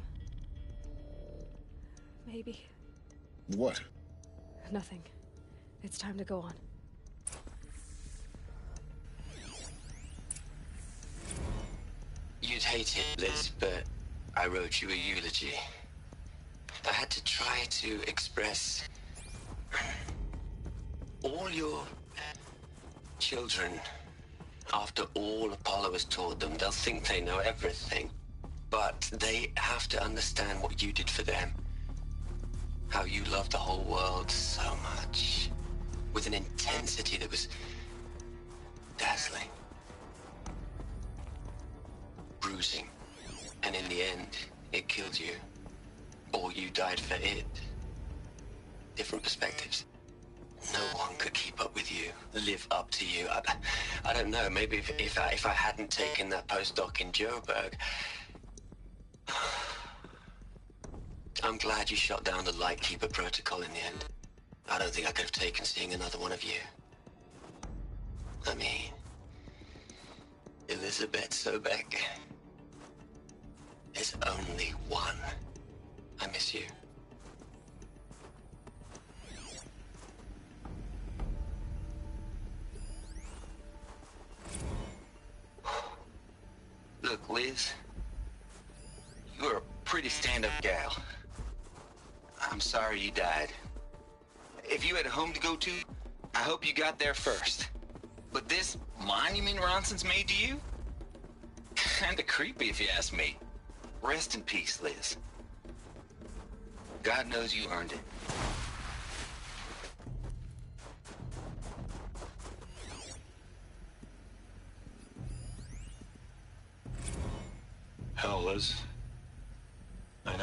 Maybe. What? Nothing. It's time to go on. You'd hate it, Liz, but I wrote you a eulogy. I had to try to express all your children. After all Apollo has taught them, they'll think they know everything. But they have to understand what you did for them. How you loved the whole world so much. With an intensity that was dazzling. Bruising. And in the end, it killed you. Or you died for it. Different perspectives. No one could keep up with you, live up to you. I don't know, maybe if I hadn't taken that postdoc in Joburg. I'm glad you shot down the Lightkeeper protocol in the end. I don't think I could have taken seeing another one of you. I mean, Elizabeth Sobek. There's only one. I miss you. Look, Liz. You're a pretty stand-up gal. I'm sorry you died. If you had a home to go to, I hope you got there first. But this monument Ronson's made to you? Kinda creepy if you ask me. Rest in peace, Liz. God knows you earned it. Hell, Liz. I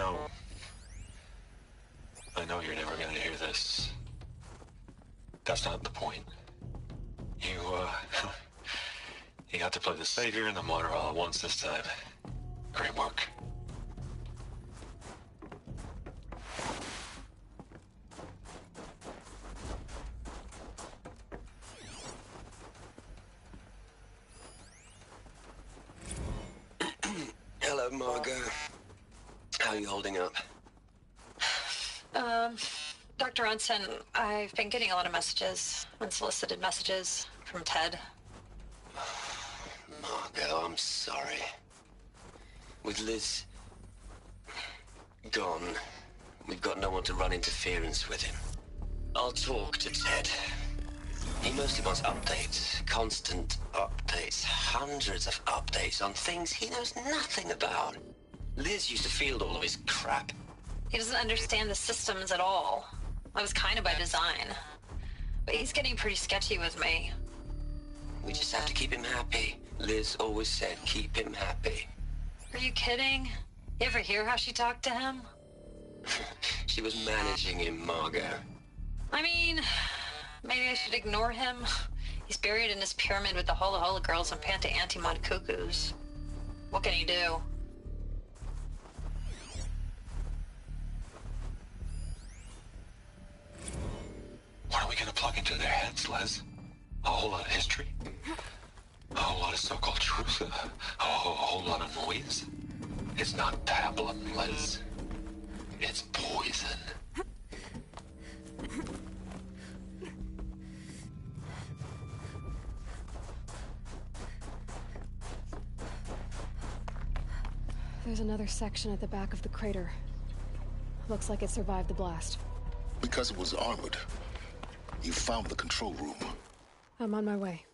know you're never gonna hear this. That's not the point. You got to play the savior and the martyr all at once this time. Great work. Hello, Margot. How are you holding up? Dr. Ronson, I've been getting a lot of messages, unsolicited messages from Ted. Margot, I'm sorry. With Liz gone, we've got no one to run interference with him. I'll talk to Ted. He mostly wants updates, constant updates, hundreds of updates on things he knows nothing about. Liz used to field all of his crap. He doesn't understand the systems at all. That was kind of by design. But he's getting pretty sketchy with me. We just have to keep him happy. Liz always said, keep him happy. Are you kidding? You ever hear how she talked to him? She was managing him, Margot. I mean, Maybe I should ignore him? He's buried in his pyramid with the Hola Hola girls and Panta Antimod cuckoos. What can he do? What are we gonna plug into their heads, Les? A whole lot of history? A whole lot of so-called truth? A whole lot of noise? It's not pablum, Les. It's poison. There's another section at the back of the crater. Looks like it survived the blast. Because it was armored. You found the control room. I'm on my way.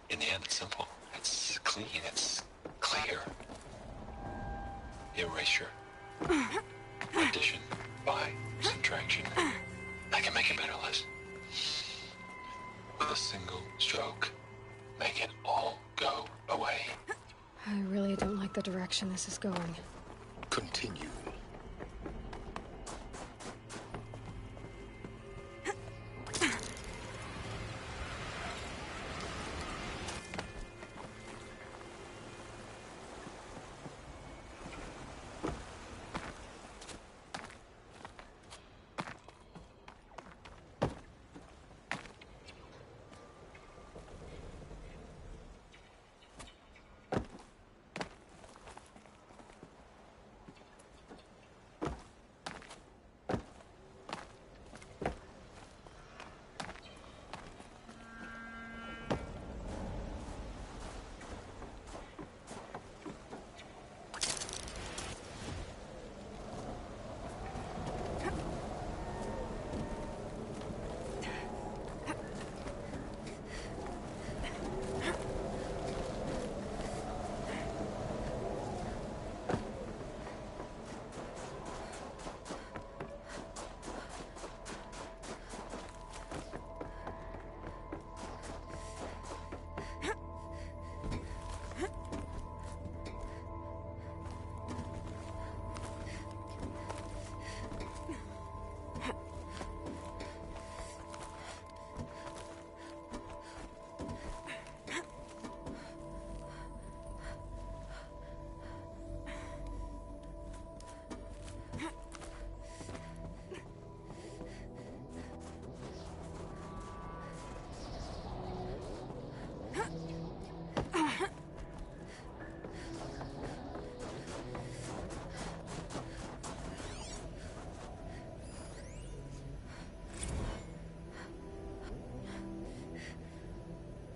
In the end, it's simple. It's clean. It's clear. Erasure. Addition. By. Subtraction. I can make it better, Liz. With a single stroke. Make it all go away. I really don't like the direction this is going. Continue.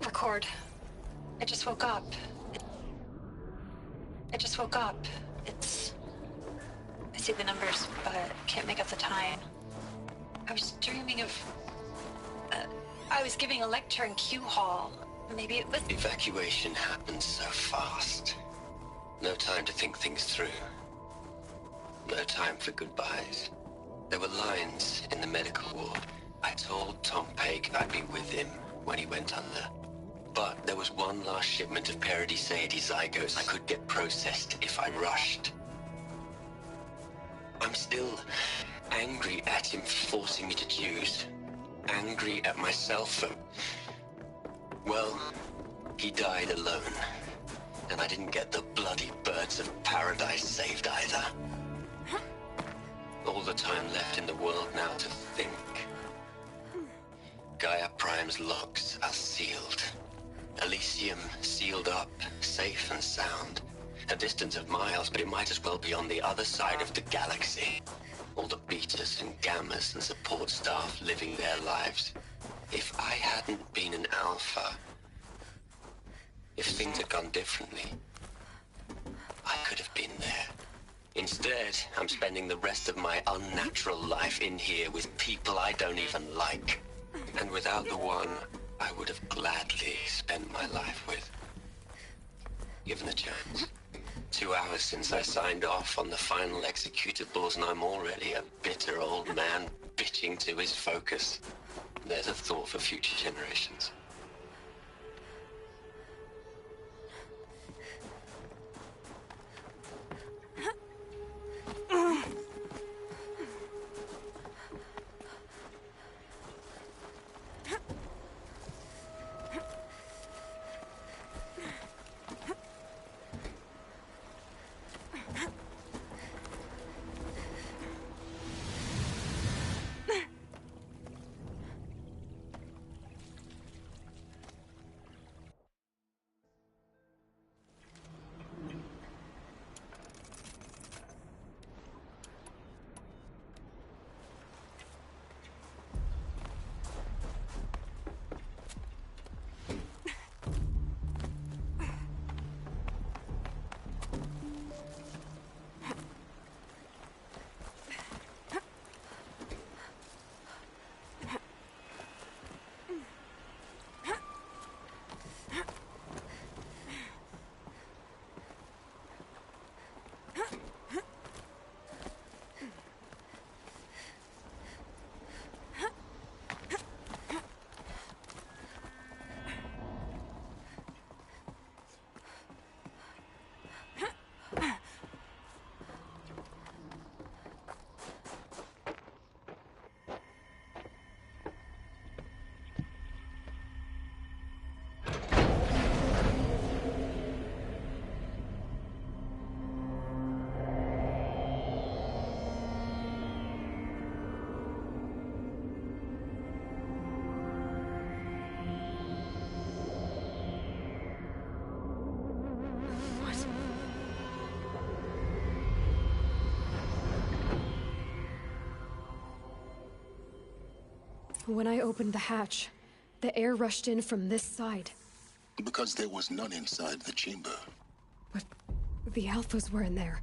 Record. I just woke up. I see the numbers, but can't make out the time. I was dreaming of... I was giving a lecture in Q Hall. Maybe it was... Evacuation happened so fast. No time to think things through. No time for goodbyes. There were lines in the medical ward. I told Tom Pake I'd be with him when he went under. But there was one last shipment of Paradiseidae zygotes I could get processed if I rushed. I'm still angry at him for forcing me to choose. Angry at myself for... Well, he died alone. And I didn't get the bloody birds of paradise saved either. All the time left in the world now to think. Gaia Prime's locks are sealed. Elysium sealed up, safe and sound. A distance of miles, but it might as well be on the other side of the galaxy. All the betas and gammas and support staff living their lives. If I hadn't been an alpha, if things had gone differently, I could have been there. Instead, I'm spending the rest of my unnatural life in here with people I don't even like. And without the one I would have gladly spent my life with. Given the chance. 2 hours since I signed off on the final executables, and I'm already a bitter old man bitching to his focus. There's a thought for future generations. When I opened the hatch, the air rushed in from this side. Because there was none inside the chamber. But the Alphas were in there.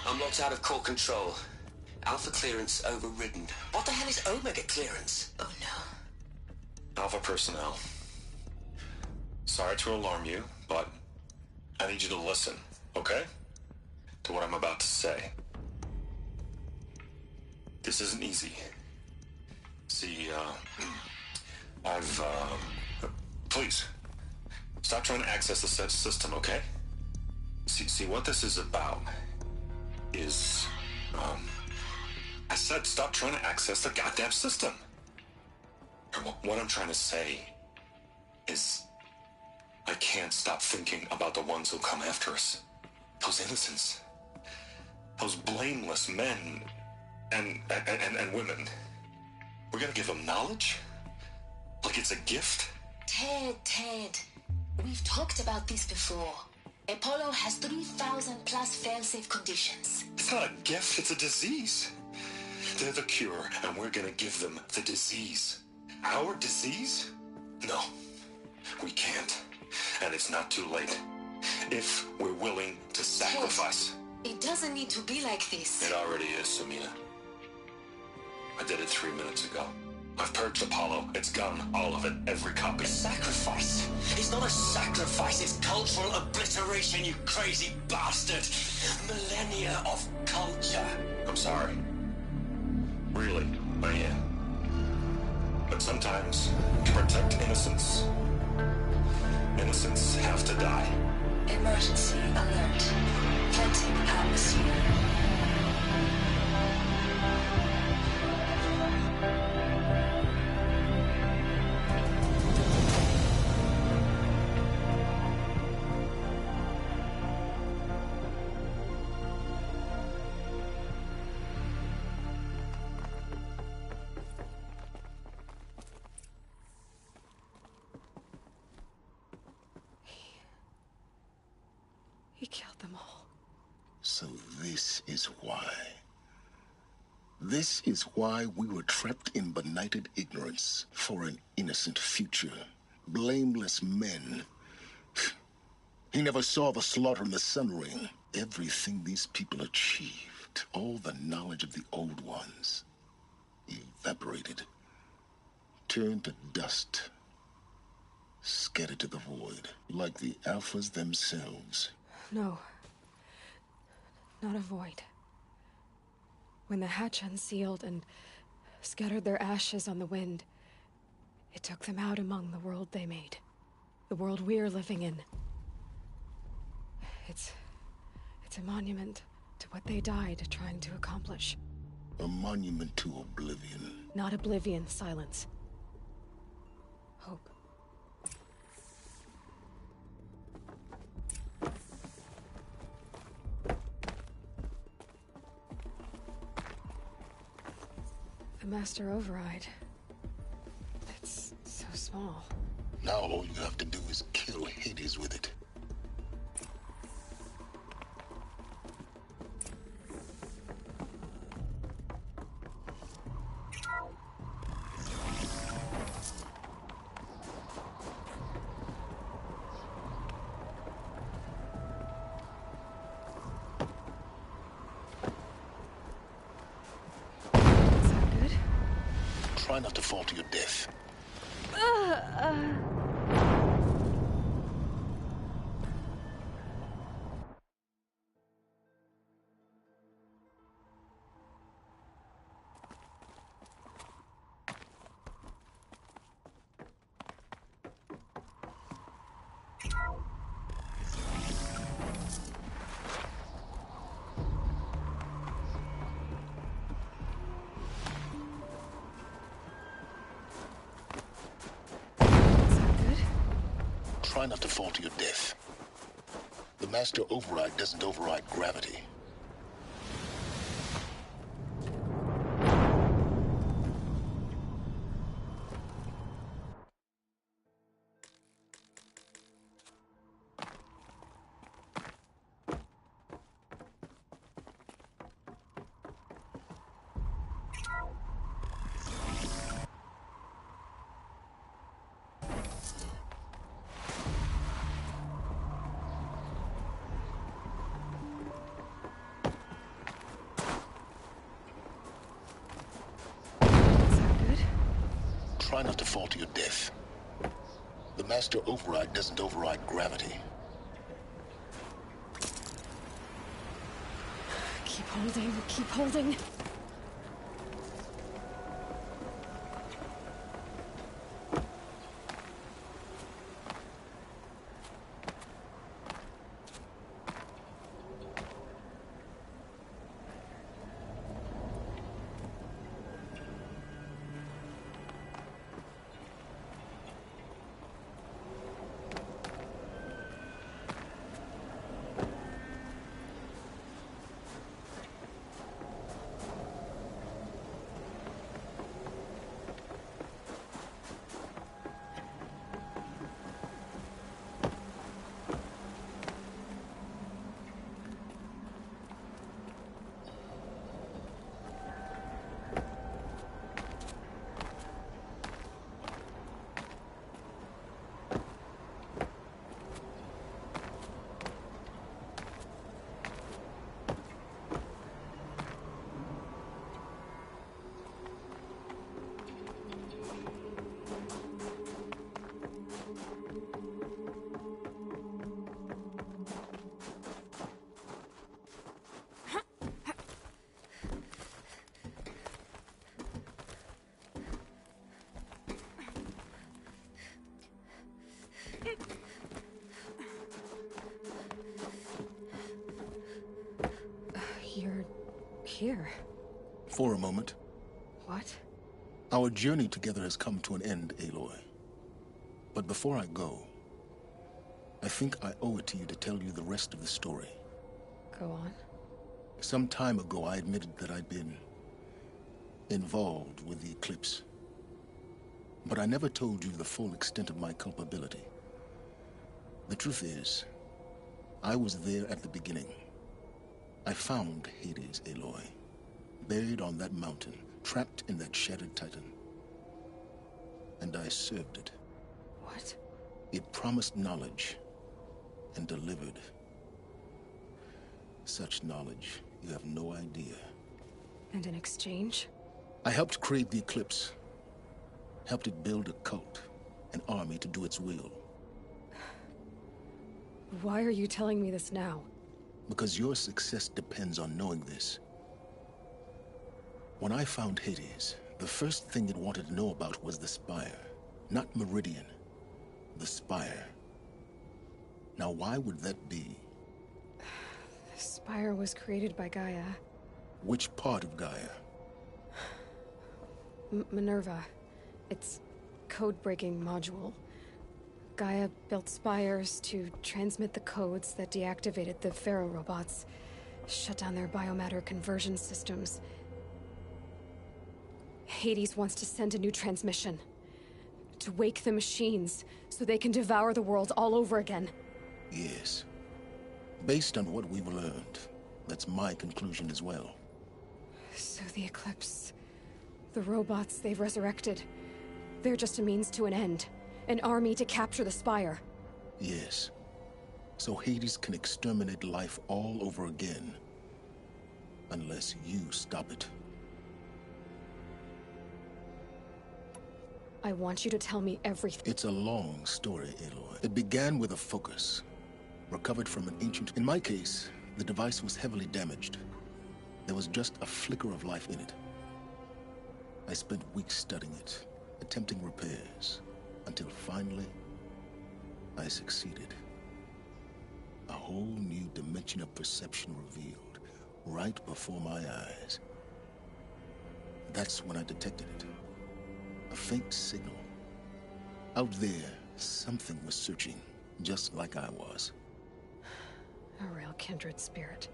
I'm locked out of core control. Alpha clearance overridden. What the hell is Omega clearance? Oh no. Alpha personnel. Sorry to alarm you, but I need you to listen, okay? To what I'm about to say. This isn't easy. See, please, stop trying to access the system, okay? See, what this is about is, I said stop trying to access the goddamn system. What I'm trying to say is, I can't stop thinking about the ones who come after us. Those innocents. Those blameless men and women. We're gonna give them knowledge? Like it's a gift? Ted. We've talked about this before. Apollo has 3,000 plus fail-safe conditions. It's not a gift, it's a disease. They're the cure, and we're gonna give them the disease. Our disease? No, we can't. And it's not too late. If we're willing to sacrifice. It doesn't need to be like this. It already is, Samina. I did it 3 minutes ago. I've purged Apollo. It's gone. All of it. Every copy. A sacrifice? It's not a sacrifice. It's cultural obliteration, you crazy bastard. Millennia of culture. I'm sorry. Really, I am. But sometimes, to protect innocence, innocents have to die. Emergency alert. Flooding atmosphere. He killed them all. So this is why. This is why we were trapped in benighted ignorance for an innocent future. Blameless men. He never saw the slaughter in the Sun Ring. Everything these people achieved, all the knowledge of the old ones, evaporated, turned to dust, scattered to the void, like the Alphas themselves. No. Not a void. When the hatch unsealed and scattered their ashes on the wind, it took them out among the world they made. The world we're living in. It's a monument to what they died trying to accomplish. A monument to oblivion. Not oblivion, silence. Hope. The master override. It's so small. Now all you have to do is kill Hades with it. Try not to fall to your death. Try not to fall to your death. The master override doesn't override gravity. try not to fall to your death. The Master Override doesn't override gravity. Keep holding, keep holding. You're here. For a moment. What? Our journey together has come to an end, Aloy. But before I go, I think I owe it to you to tell you the rest of the story. Go on. Some time ago, I admitted that I'd been involved with the Eclipse. But I never told you the full extent of my culpability. The truth is, I was there at the beginning. I found Hades, Aloy, buried on that mountain, trapped in that shattered titan. And I served it. What? It promised knowledge and delivered. Such knowledge, you have no idea. And in exchange? I helped create the Eclipse. Helped it build a cult, an army to do its will. Why are you telling me this now? Because your success depends on knowing this. When I found Hades, the first thing it wanted to know about was the Spire. Not Meridian. The Spire. Now, why would that be? The Spire was created by Gaia. Which part of Gaia? Minerva. Its code-breaking module. Gaia built spires to transmit the codes that deactivated the Pharaoh robots, shut down their biomatter conversion systems. Hades wants to send a new transmission. To wake the machines, so they can devour the world all over again. Yes. Based on what we've learned, that's my conclusion as well. So the Eclipse... the robots they've resurrected... they're just a means to an end. An army to capture the Spire. Yes. So Hades can exterminate life all over again. Unless you stop it. I want you to tell me everything. It's a long story, Aloy. It began with a focus. Recovered from an ancient... In my case, the device was heavily damaged. There was just a flicker of life in it. I spent weeks studying it, attempting repairs. Until finally, I succeeded. A whole new dimension of perception revealed, right before my eyes. That's when I detected it. A faint signal. Out there, something was searching, just like I was. A real kindred spirit.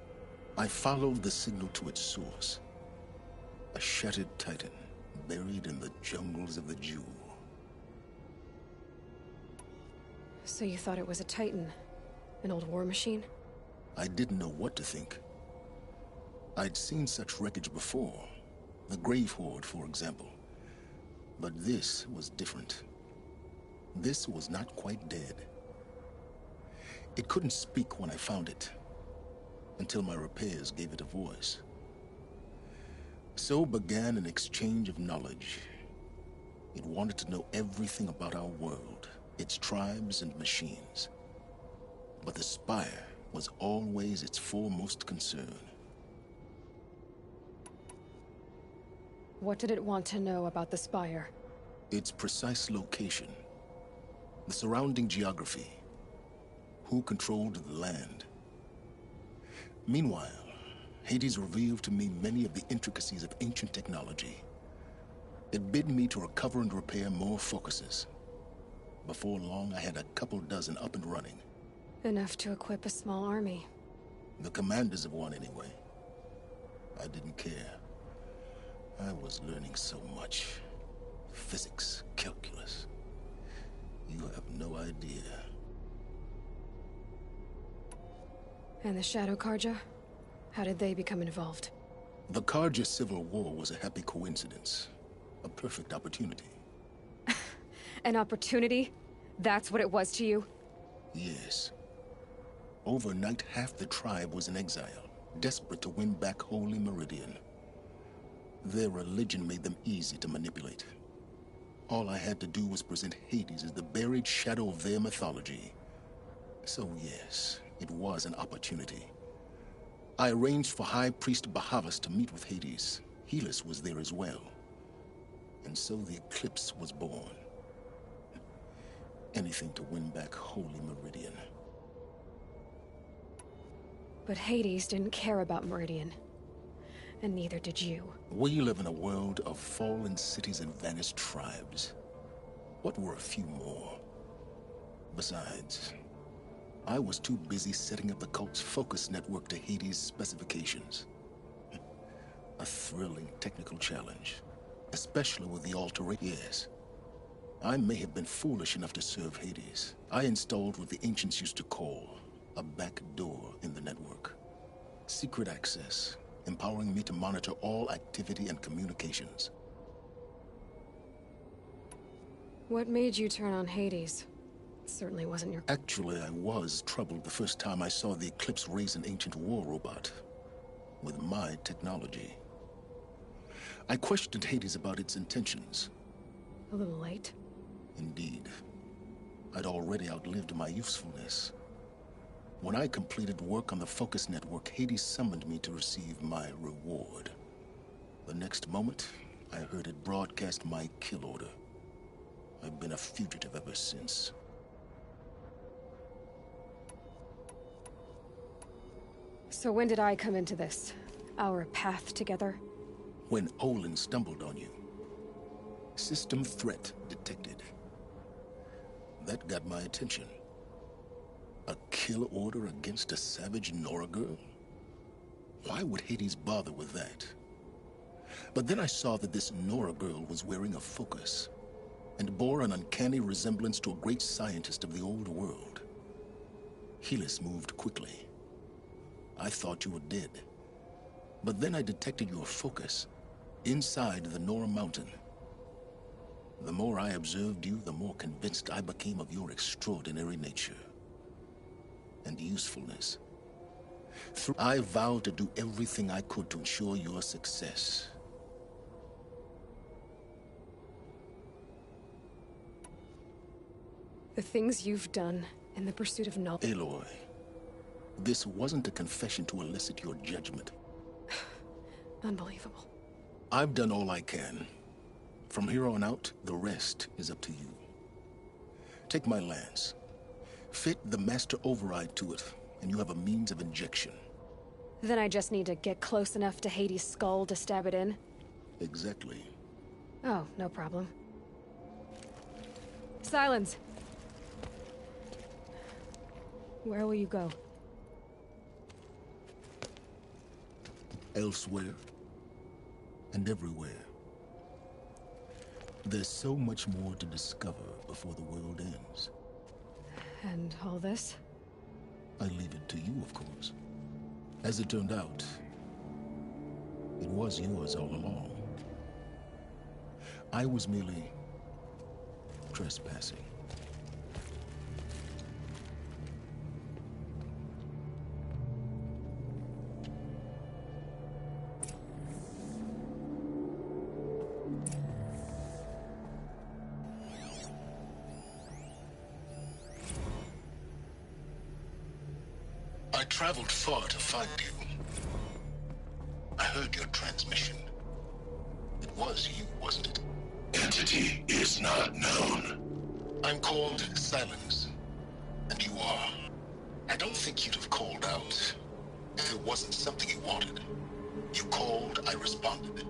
I followed the signal to its source. A shattered titan, buried in the jungles of the Jewel. So you thought it was a Titan? An old war machine? I didn't know what to think. I'd seen such wreckage before. The Grave Horde, for example. But this was different. This was not quite dead. It couldn't speak when I found it, until my repairs gave it a voice. So began an exchange of knowledge. It wanted to know everything about our world, its tribes and machines. But the Spire was always its foremost concern. What did it want to know about the Spire? Its precise location, the surrounding geography, who controlled the land. Meanwhile, Hades revealed to me many of the intricacies of ancient technology. It bid me to recover and repair more focuses. Before long, I had a couple dozen up and running. Enough to equip a small army. The commanders of one, anyway. I didn't care. I was learning so much. Physics, calculus. You have no idea. And the Shadow Karja? How did they become involved? The Karja Civil War was a happy coincidence. A perfect opportunity. An opportunity? That's what it was to you? Yes. Overnight, half the tribe was in exile, desperate to win back Holy Meridian. Their religion made them easy to manipulate. All I had to do was present Hades as the buried shadow of their mythology. So yes, it was an opportunity. I arranged for High Priest Bahavas to meet with Hades. Helis was there as well. And so the eclipse was born. Anything to win back Holy Meridian. But Hades didn't care about Meridian. And neither did you. We live in a world of fallen cities and vanished tribes. What were a few more? Besides, I was too busy setting up the cult's focus network to Hades' specifications. A thrilling technical challenge, especially with the alteration. Yes, I may have been foolish enough to serve Hades. I installed what the ancients used to call a back door in the network. Secret access, empowering me to monitor all activity and communications. What made you turn on Hades? It certainly wasn't your... Actually, I was troubled the first time I saw the Eclipse raise an ancient war robot with my technology. I questioned Hades about its intentions. A little late? Indeed. I'd already outlived my usefulness. When I completed work on the Focus Network, Hades summoned me to receive my reward. The next moment, I heard it broadcast my kill order. I've been a fugitive ever since. So when did I come into this? Our path together? When Olin stumbled on you. System threat detected. That got my attention. A kill order against a savage Nora girl? Why would Hades bother with that? But then I saw that this Nora girl was wearing a focus, and bore an uncanny resemblance to a great scientist of the old world. Helis moved quickly. I thought you were dead. But then I detected your focus, inside the Nora mountain. The more I observed you, the more convinced I became of your extraordinary nature and usefulness. I vowed to do everything I could to ensure your success. The things you've done in the pursuit of knowledge... Aloy, this wasn't a confession to elicit your judgment. Unbelievable. I've done all I can. From here on out, the rest is up to you. Take my lance. Fit the master override to it, and you have a means of injection. Then I just need to get close enough to Hades' skull to stab it in? Exactly. Oh, no problem. Silence! Where will you go? Elsewhere. And everywhere. There's so much more to discover before the world ends. And all this? I leave it to you, of course. As it turned out, it was yours all along. I was merely trespassing. traveled far to find you. I heard your transmission. It was you, wasn't it? Entity is not known. I'm called Silence, and you are. I don't think you'd have called out if it wasn't something you wanted. You called, I responded.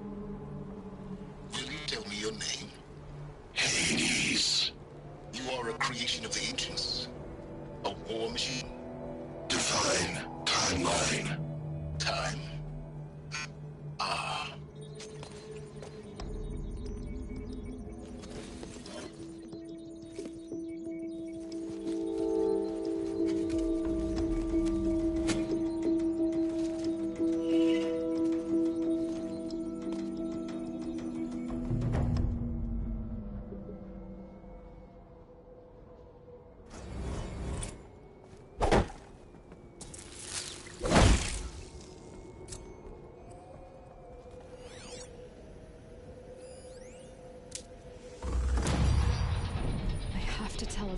Will you tell me your name? Hades. You are a creation of the ancients. A war machine. Define timeline. Time? Ah.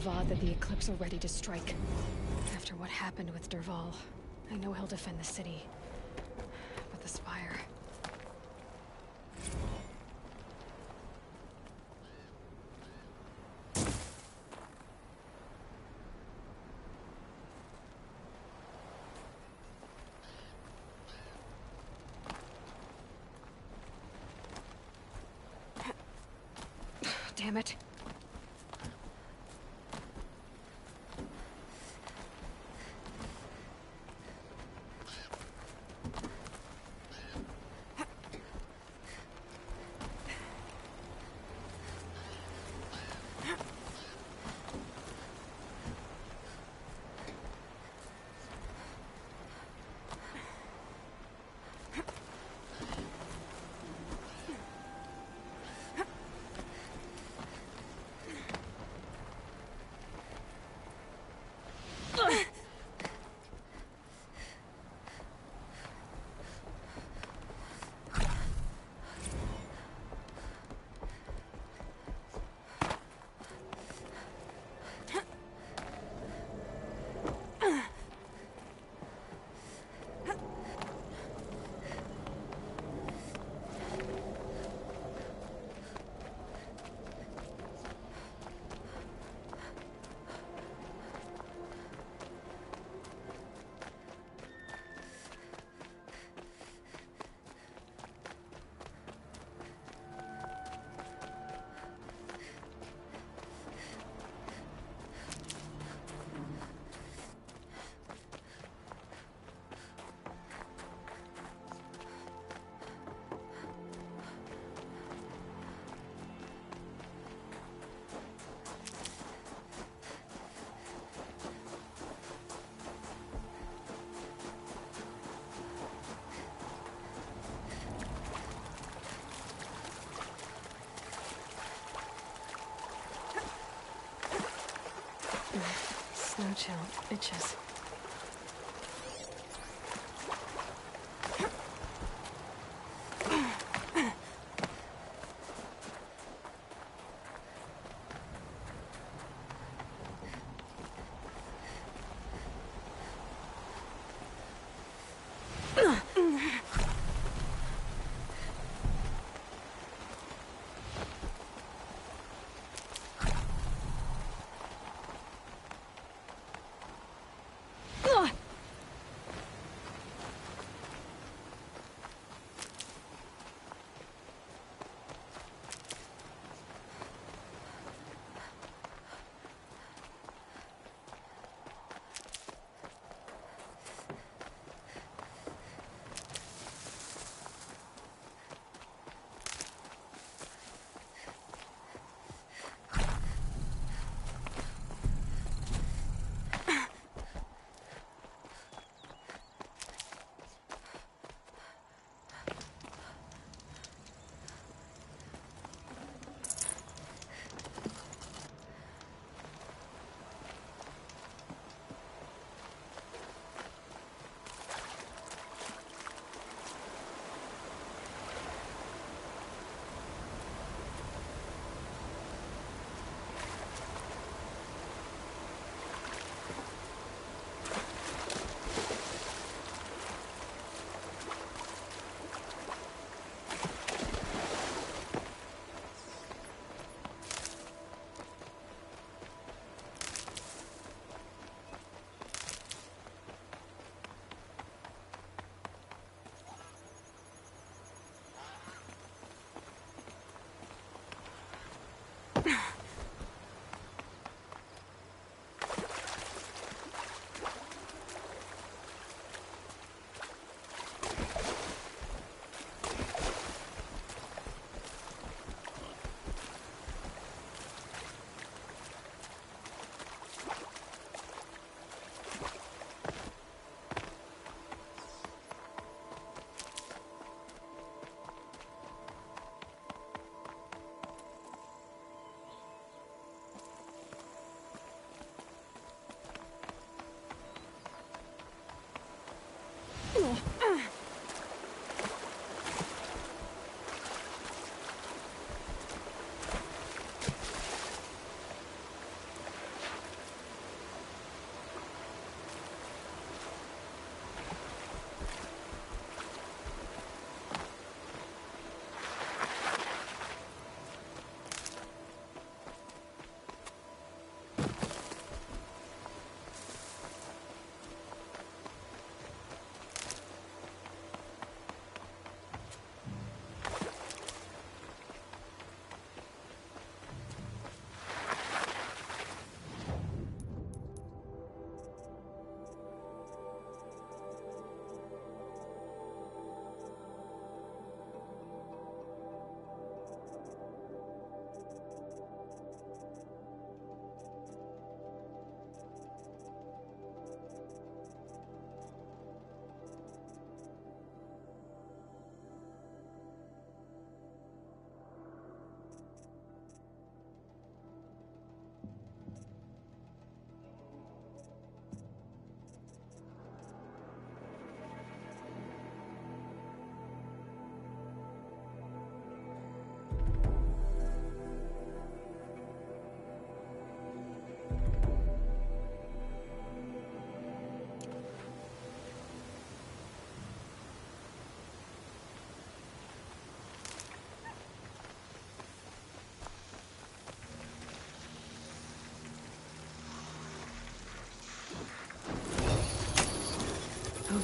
Avad that the Eclipse are ready to strike. After what happened with Dervahl, I know he'll defend the city. But the Spire... Damn it. Snow chill itches.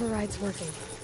override's working.